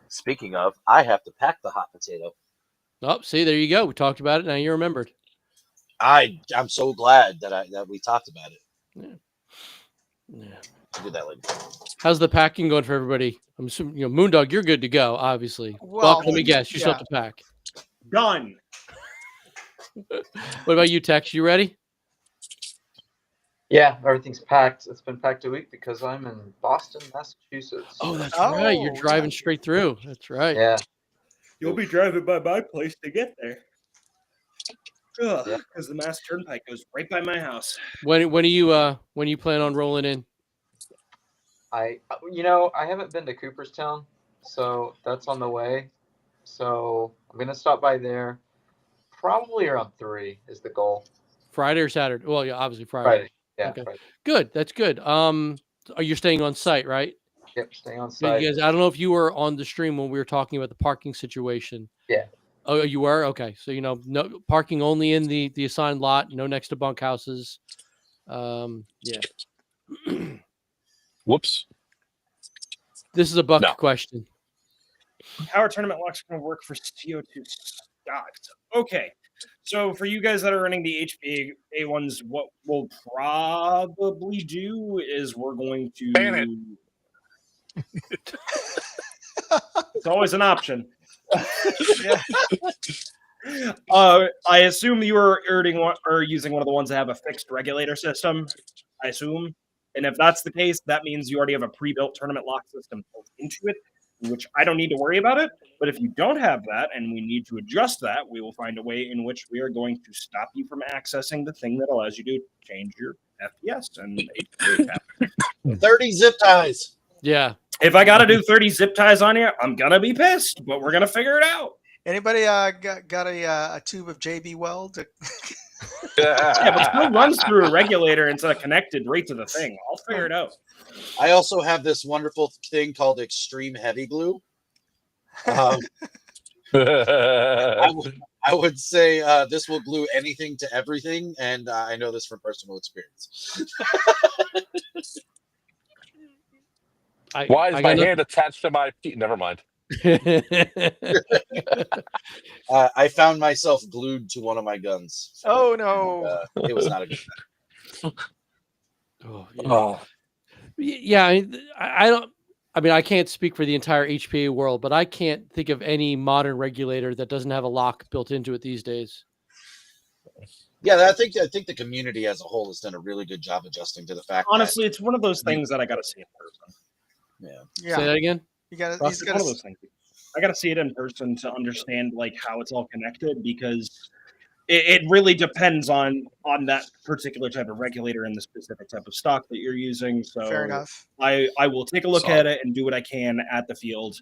Speaking of, I have to pack the hot potato. Oh, see, there you go. We talked about it. Now you remembered. I'm so glad that we talked about it. Yeah. I'll do that later. How's the packing going for everybody? I'm assuming, Moondog, you're good to go, obviously. Well, Let me guess. You still yeah. have to pack. Done. What about you, Tex? You ready? Yeah, everything's packed. It's been packed a week because I'm in Boston, Massachusetts. Oh, that's Oh, right. You're yeah. driving straight through. That's right. Yeah. You'll be driving by my place to get there. Yeah. Because the Mass Turnpike goes right by my house. When are you plan on rolling in? I haven't been to Cooperstown, so that's on the way. So I'm gonna stop by there. Probably around 3 is the goal. Friday or Saturday? Well, yeah, obviously Friday. Friday. Yeah, Okay. Friday. Good. That's good. Are you staying on site, right? Yep, staying on Yeah, site. you guys, I don't know if you were on the stream when we were talking about the parking situation. Yeah. Oh, you were? Okay. So, no parking only in the assigned lot, no next to bunkhouses. Yeah. Whoops. This is a Buck No. question. How are tournament locks going to work for CO2 stocks? Okay. So for you guys that are running the HPA ones, what we'll probably do is we're going to Ban it. It's always an option. Yeah. I assume you are using one of the ones that have a fixed regulator system. I assume, and if that's the case, that means you already have a pre-built tournament lock system built into it, which I don't need to worry about it. But if you don't have that, and we need to adjust that, we will find a way in which we are going to stop you from accessing the thing that allows you to change your FPS and HPA cap. 30 zip ties. Yeah. If I got to do 30 zip ties on you, I'm gonna be pissed, but we're gonna figure it out. Anybody got a tube of JB Weld? Yeah, but still runs through a regulator instead of connected right to the thing. I'll figure it out. I also have this wonderful thing called extreme heavy glue. I would say this will glue anything to everything, and I know this from personal experience. Why is my hand attached to my feet? Never mind. I found myself glued to one of my guns. So, Oh no! it was not a good time. Oh, yeah. I don't. I mean, I can't speak for the entire HPA world, but I can't think of any modern regulator that doesn't have a lock built into it these days. Yeah, I think the community as a whole has done a really good job adjusting to the fact. Honestly, it's one of those things that I got to see in person. Yeah. Say that again. You got It's one of those things. I got to see it in person to understand like how it's all connected, because it really depends on that particular type of regulator and the specific type of stock that you're using. So Fair enough. I will take a look at it and do what I can at the field.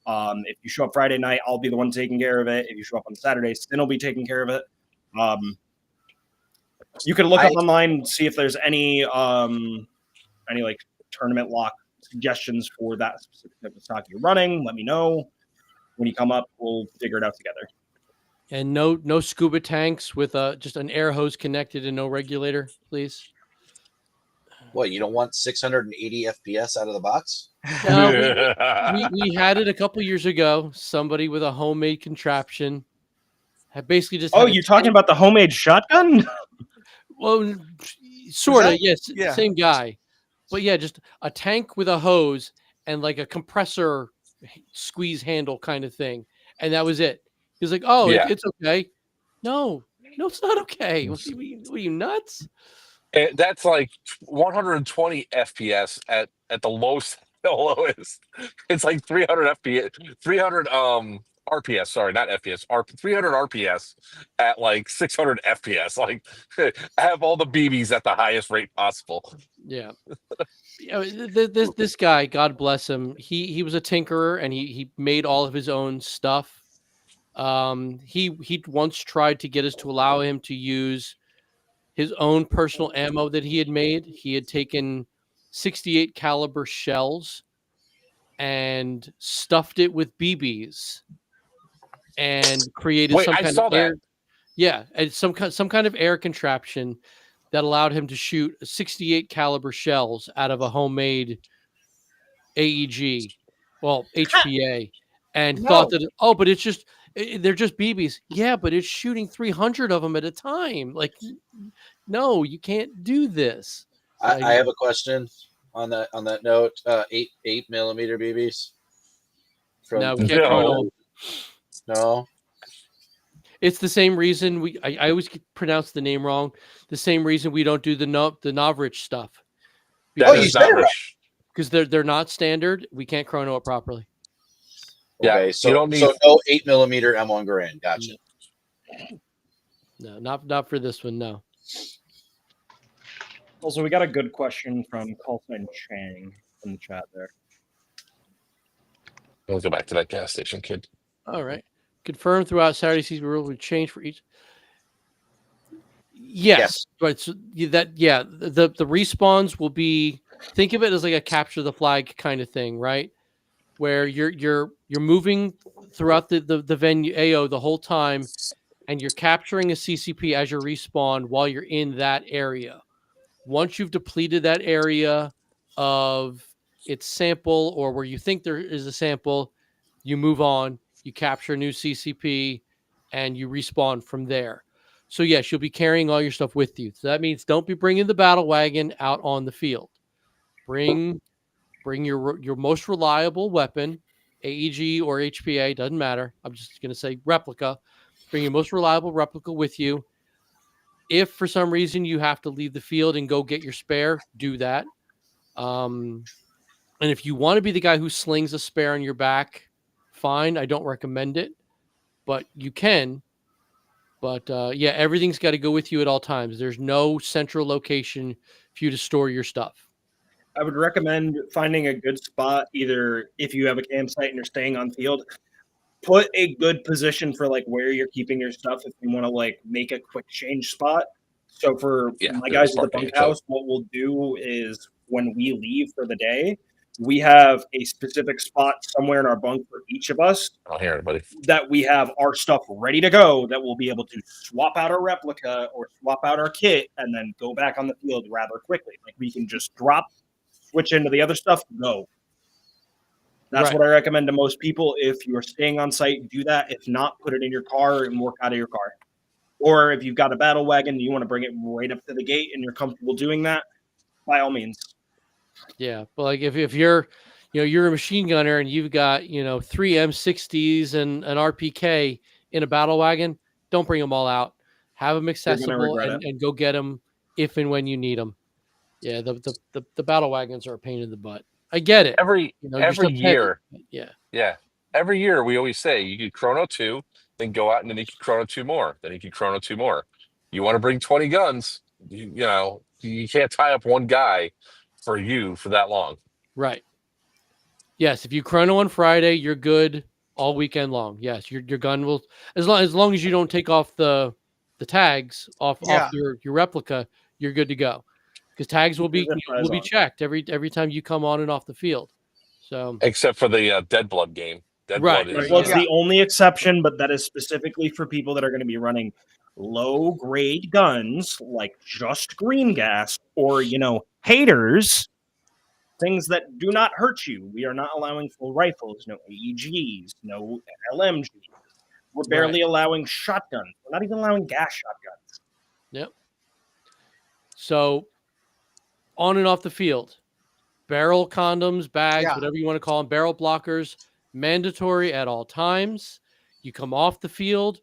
If you show up Friday night, I'll be the one taking care of it. If you show up on Saturday, Stin will be taking care of it. You can look up online and see if there's any like tournament lock suggestions for that specific type of stock you're running. Let me know. When you come up, we'll figure it out together. And no scuba tanks with just an air hose connected and no regulator, please. What, you don't want 680 FPS out of the box? No, we had it a couple years ago. Somebody with a homemade contraption had basically just. Oh, you're talking about the homemade shotgun? Well, sort of. Yes, yeah. Same guy, but yeah, just a tank with a hose and like a compressor squeeze handle kind of thing, and that was it. He's like, "Oh, Yeah. it's okay." No, it's not okay. What are you nuts? That's like 120 FPS at the lowest. The lowest. It's like 300 FPS, 300 RPS. Sorry, not FPS. 300 RPS at like 600 FPS. Like, have all the BBs at the highest rate possible. Yeah. This guy, God bless him. He was a tinkerer and he made all of his own stuff. He once tried to get us to allow him to use his own personal ammo that he had made. He had taken 68 caliber shells and stuffed it with BBs and created Wait, some I kind saw of air. that. Yeah, and some kind of air contraption that allowed him to shoot 68 caliber shells out of a homemade AEG, well, HPA, and thought that, but it's just, they're just BBs. Yeah, but it's shooting 300 of them at a time. Like, no, you can't do this. I have a question on that note. 8mm BBs. No, we can't. No. No. It's the same reason I always pronounce the name wrong. The same reason we don't do the Novrich stuff. That you is said not it right. rich. Because they're not standard. We can't chrono it properly. Yeah, Okay, you so don't need- so no 8mm M1 Garand. Gotcha. No, not for this one. No. Also, we got a good question from Callsign Chang in the chat there. Let's go back to that gas station, kid. All right. Confirmed throughout Saturday season rules would change for each. Yes. Right. So the respawns will be. Think of it as like a capture the flag kind of thing, right? Where you're moving throughout the venue AO the whole time, and you're capturing a CCP as you respawn while you're in that area. Once you've depleted that area of its sample or where you think there is a sample, you move on, you capture a new CCP, and you respawn from there. So yes, you'll be carrying all your stuff with you. So that means don't be bringing the battle wagon out on the field. Bring your most reliable weapon, AEG or HPA, doesn't matter. I'm just going to say replica. Bring your most reliable replica with you. If for some reason you have to leave the field and go get your spare, do that. And if you want to be the guy who slings a spare on your back, fine. I don't recommend it, but you can. But yeah, everything's got to go with you at all times. There's no central location for you to store your stuff. I would recommend finding a good spot, either if you have a campsite and you're staying on field, put a good position for like where you're keeping your stuff if you want to like make a quick change spot. So for my guys at the bunkhouse, what we'll do is when we leave for the day, we have a specific spot somewhere in our bunk for each of us. I'll hear it, buddy. That we have our stuff ready to go, that we'll be able to swap out our replica or swap out our kit and then go back on the field rather quickly. Like we can just drop, switch into the other stuff, go. That's what I recommend to most people. If you're staying on site, do that. If not, put it in your car and work out of your car. Or if you've got a battle wagon and you want to bring it right up to the gate and you're comfortable doing that, by all means. Yeah, but like if you're, you're a machine gunner and you've got 3 M60s and an RPK in a battle wagon, don't bring them all out. Have them accessible and go get them if and when you need them. Yeah, the battle wagons are a pain in the butt. I get it. Every year, yeah. Every year we always say you could chrono 2, then go out and then you can chrono 2 more, then you can chrono 2 more. You want to bring 20 guns, you can't tie up one guy for that long. Right. Yes, if you chrono on Friday, you're good all weekend long. Yes, your gun will, as long as you don't take off the tags off your replica, you're good to go. Because tags will be checked every time you come on and off the field. So except for the Dead Blood game. Blood is the only exception, but that is specifically for people that are going to be running low grade guns like just green gas or haters, things that do not hurt you. We are not allowing full rifles, no AEGs, no LMGs. We're barely allowing shotguns. We're not even allowing gas shotguns. Yep. So on and off the field, barrel condoms, bags, whatever you want to call them, barrel blockers, mandatory at all times. You come off the field,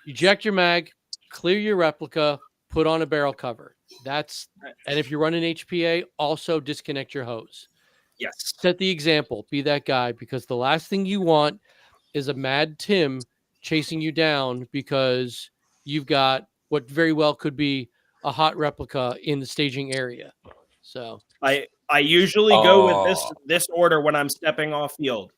eject your mag, clear your replica, put on a barrel cover. And if you run an HPA, also disconnect your hose. Yes. Set the example. Be that guy, because the last thing you want is a mad Tim chasing you down because you've got what very well could be a hot replica in the staging area. So I usually go with this order when I'm stepping off field.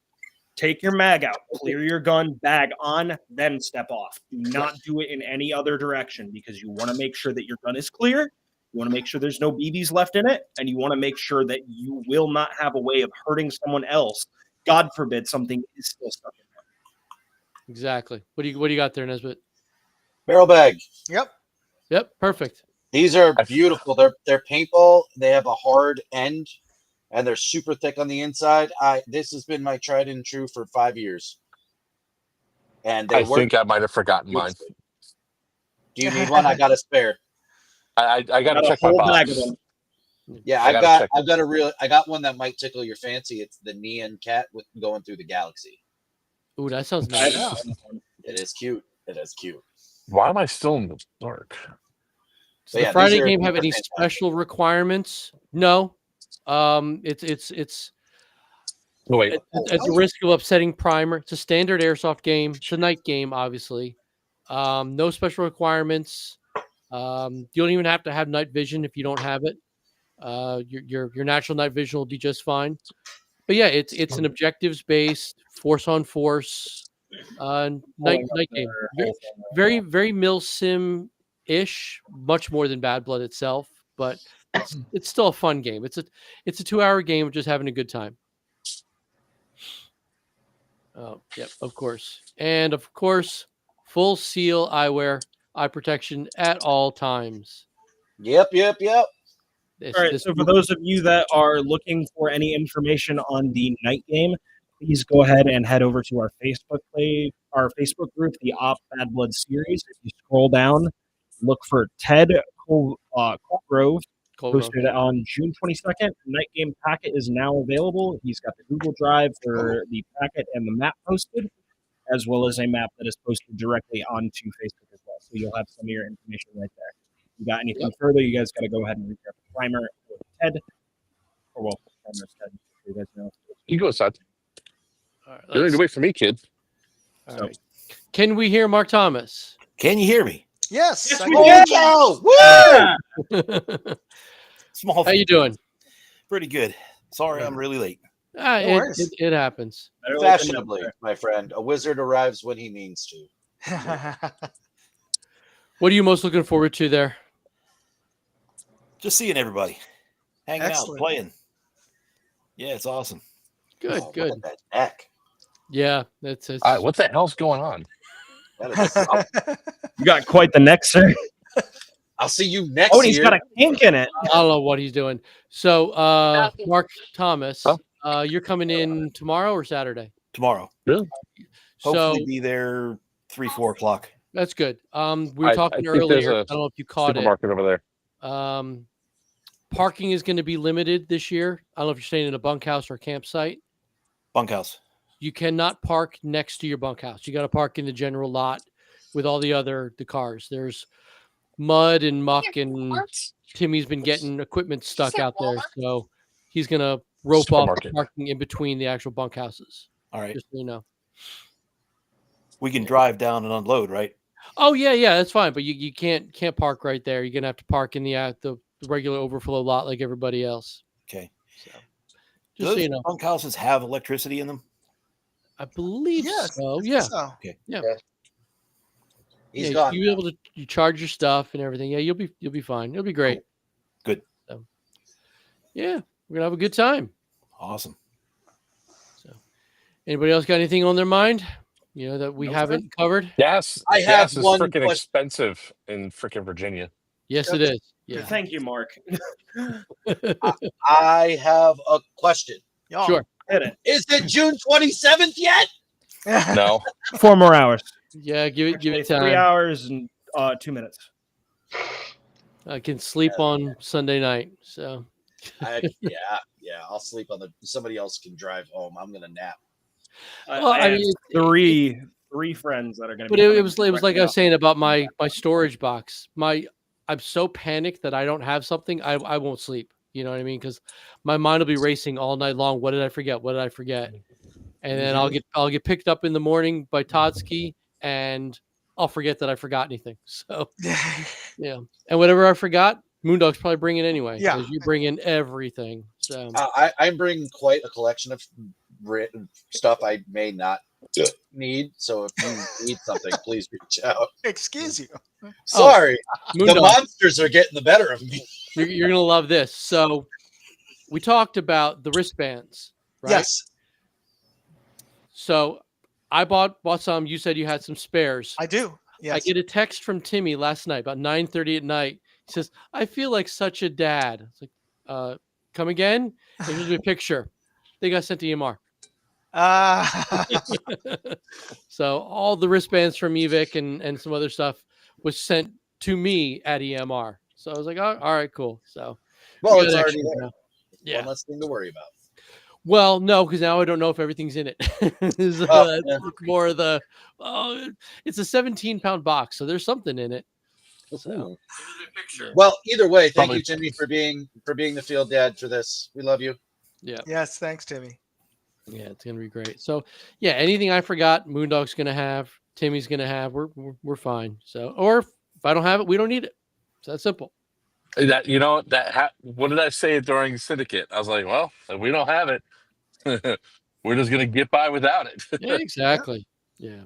Take your mag out, clear your gun, bag on, then step off. Do not do it in any other direction because you want to make sure that your gun is clear. You want to make sure there's no BBs left in it, and you want to make sure that you will not have a way of hurting someone else. God forbid something is still stuck in there. Exactly. What do you got there, Nesbitt? Barrel bag. Yep. Perfect. These are beautiful. They're paintball. They have a hard end, and they're super thick on the inside. This has been my tried and true for 5 years. And I think I might have forgotten mine. Do you need one? I got a spare. I got to check my box. Yeah, I got one that might tickle your fancy. It's the Neon Cat with going through the galaxy. Ooh, that sounds nice. It is cute. It is cute. Why am I still in the dark? Does But the yeah, Friday these are game have any fantastic. special requirements? No. It's Oh, wait. at the risk of upsetting Primer. It's a standard airsoft game. It's a night game, obviously. No special requirements. You don't even have to have night vision if you don't have it. Your natural night vision will do just fine. But yeah, it's an objectives based force on force night game. Very mil sim ish, much more than Bad Blood itself, but it's still a fun game. It's a 2-hour game of just having a good time. Oh, yep, of course. And of course, full seal eyewear, eye protection at all times. Yep. All right, so for those of you that are looking for any information on the night game, please go ahead and head over to our Facebook group, the Op Bad Blood series. If you scroll down, look for Ted Colgrove, posted on June 22nd. The night game packet is now available. He's got the Google Drive for the packet and the map posted, as well as a map that is posted directly onto Facebook as well. So you'll have some of your information right there. If you got anything further, you guys got to go ahead and reach out to Primer or Ted. Or, well, Primer's Ted, so you guys know. You go outside. All right, You don't need to wait for me, kid. all right. Can we hear Mark Thomas? Can you hear me? Yes. I Woo! Small. How you doing? Pretty good. Sorry, I'm really late. It happens. Fashionably, my friend. A wizard arrives when he means to. What are you most looking forward to there? Just seeing everybody, hanging Excellent. out, playing. Yeah, it's awesome. Good, Oh, good. look at that neck. Yeah, it's All right, what the hell's going on? That is something. You got quite the neck, sir. I'll see you next Oh, and he's year. got a kink in it. I don't know what he's doing. So, Mark Thomas, you're coming in tomorrow or Saturday? Tomorrow. Really? Hopefully So be there 3-4 o'clock. that's good. We were talking think there's earlier. a I don't know if you caught it. Supermarket over there. Parking is going to be limited this year. I don't know if you're staying in a bunkhouse or a campsite. Bunkhouse. You cannot park next to your bunkhouse. You got to park in the general lot with all the cars. There's mud and muck, and Timmy's been getting equipment stuck out there, so he's going to rope off the parking in between the actual bunkhouses. All right. Just so you know. We can drive down and unload, right? Oh yeah, that's fine. But you can't park right there. You're gonna have to park in the regular overflow lot like everybody else. Okay. So, Do just so those you know, bunkhouses have electricity in them? I believe so. Yeah. Okay. Yeah. He's Yeah, gone. you'll be able to charge your stuff and everything. Yeah, you'll be fine. It'll be great. Good. So, yeah, we're gonna have a good time. Awesome. So, anybody else got anything on their mind? You know that we haven't covered? Gas. I have gas is one freaking question. expensive in freaking Virginia. Yes, it is. Yeah. Thank you, Mark. I have a question. Sure. Hit it. Is it June 27th yet? No. 4 more hours. Yeah, give it time. 3 hours and 2 minutes. I can sleep on Sunday night. So Yeah. I'll sleep on somebody else can drive home. I'm gonna nap. Well, I mean, three friends that are going to. But it was like I was saying about my storage box. I'm so panicked that I don't have something. I won't sleep. You know what I mean? Because my mind will be racing all night long. What did I forget? What did I forget? And then I'll get picked up in the morning by Todsky, and I'll forget that I forgot anything. So yeah, and whatever I forgot, Moondog's probably bring it anyway. Yeah, because you bring in everything. So I'm bringing quite a collection of stuff I may not need. So if you need something, please reach out. Excuse you. Sorry, Moondog, the monsters are getting the better of me. you're gonna love this. So we talked about the wristbands, right? Yes. So I bought some. You said you had some spares. I do. Yes. I get a text from Timmy last night about 9:30 at night. He says, "I feel like such a dad." It's like, come again? And here's a picture. They got sent to EMR. So all the wristbands from Evic and some other stuff was sent to me at EMR. So I was like, oh, all right, cool. So Well, we it's got already extra there. now. Yeah. One less thing to worry about. Well, no, because now I don't know if everything's in it. Oh, yeah. It's more of the it's a 17-pound box, so there's something in it. So Ooh. yeah. Well, either way, thank Probably- you, Timmy, for being the field dad for this. We love you. Yeah, Yes, thanks, Timmy. yeah, it's gonna be great. So yeah, anything I forgot, Moondog's gonna have, Timmy's gonna have, we're fine. So, or if I don't have it, we don't need it. It's that simple. That what did I say during Syndicate? I was like, well, if we don't have it, we're just gonna get by without it. Yeah, exactly. Yeah,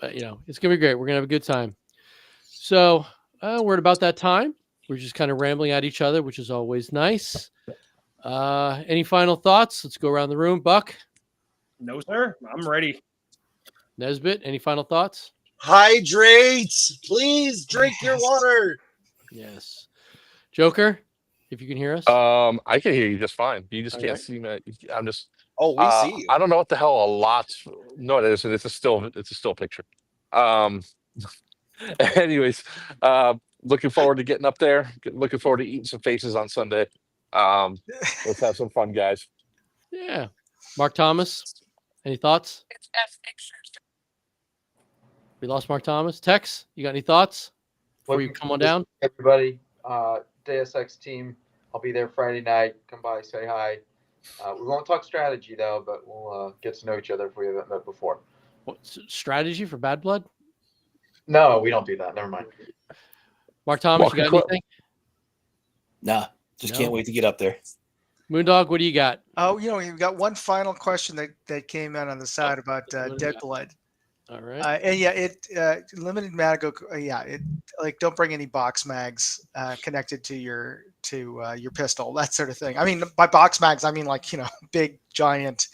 but it's gonna be great. We're gonna have a good time. So we're at about that time. We're just kind of rambling at each other, which is always nice. Any final thoughts? Let's go around the room. Buck, No, sir. I'm ready. Nesbitt, any final thoughts? Hydrate, please drink your water. Yes. Joker, if you can hear us. I can hear you just fine. You just All can't right. see me. I'm just. Oh, we see you. I don't know what the hell a lot. No, it isn't. It's a still picture. Anyways, looking forward to getting up there. Looking forward to eating some faces on Sunday. Let's have some fun, guys. Yeah. Mark Thomas, any thoughts? We lost Mark Thomas. Tex, you got any thoughts before you come on down? Everybody, Deus Ex team, I'll be there Friday night. Come by, say hi. We won't talk strategy though, but we'll get to know each other if we haven't met before. What, strategy for Bad Blood? No, we don't do that. Never mind. Mark Thomas, Walker you got Club. anything? Nah, just No. can't wait to get up there. Moondog, what do you got? Oh, we've got one final question that came in on the side about what do we Dead got? Blood. All right. And yeah, it limited mag. It like don't bring any box mags connected to your pistol, that sort of thing. I mean, by box mags, I mean like big giant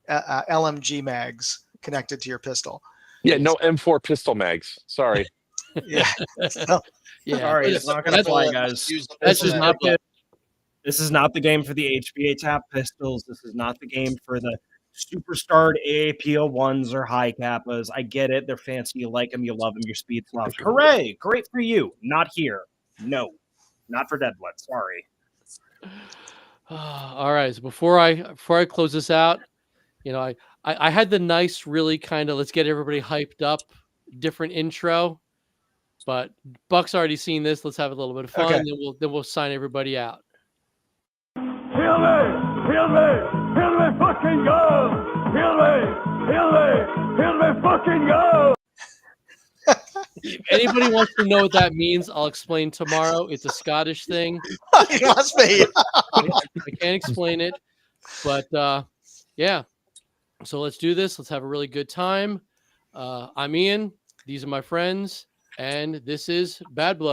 LMG mags connected to your pistol. Yeah, no M4 pistol mags. Sorry. Yeah. So, Yeah. Sorry, it's not gonna fly, guys. Use the That's pistol just mag. not the This is not the game for the HBA tap pistols. This is not the game for the superstarred AAPO1s or high kappas. I get it. They're fancy. You like them. You love them. Your speed slots. Hooray. Great for you. Not here. No. Not for Dead Blood. Sorry. All right. So before I close this out, I had the nice, really kind of let's get everybody hyped up, different intro, but Buck's already seen this. Let's have a little bit of fun. Okay. Then we'll sign everybody out. Heal me fucking go! Heal me fucking go! If anybody wants to know what that means, I'll explain tomorrow. It's a Scottish thing. it must be. I can't explain it, but yeah. So let's do this. Let's have a really good time. I'm Ian. These are my friends, and this is Bad Blood.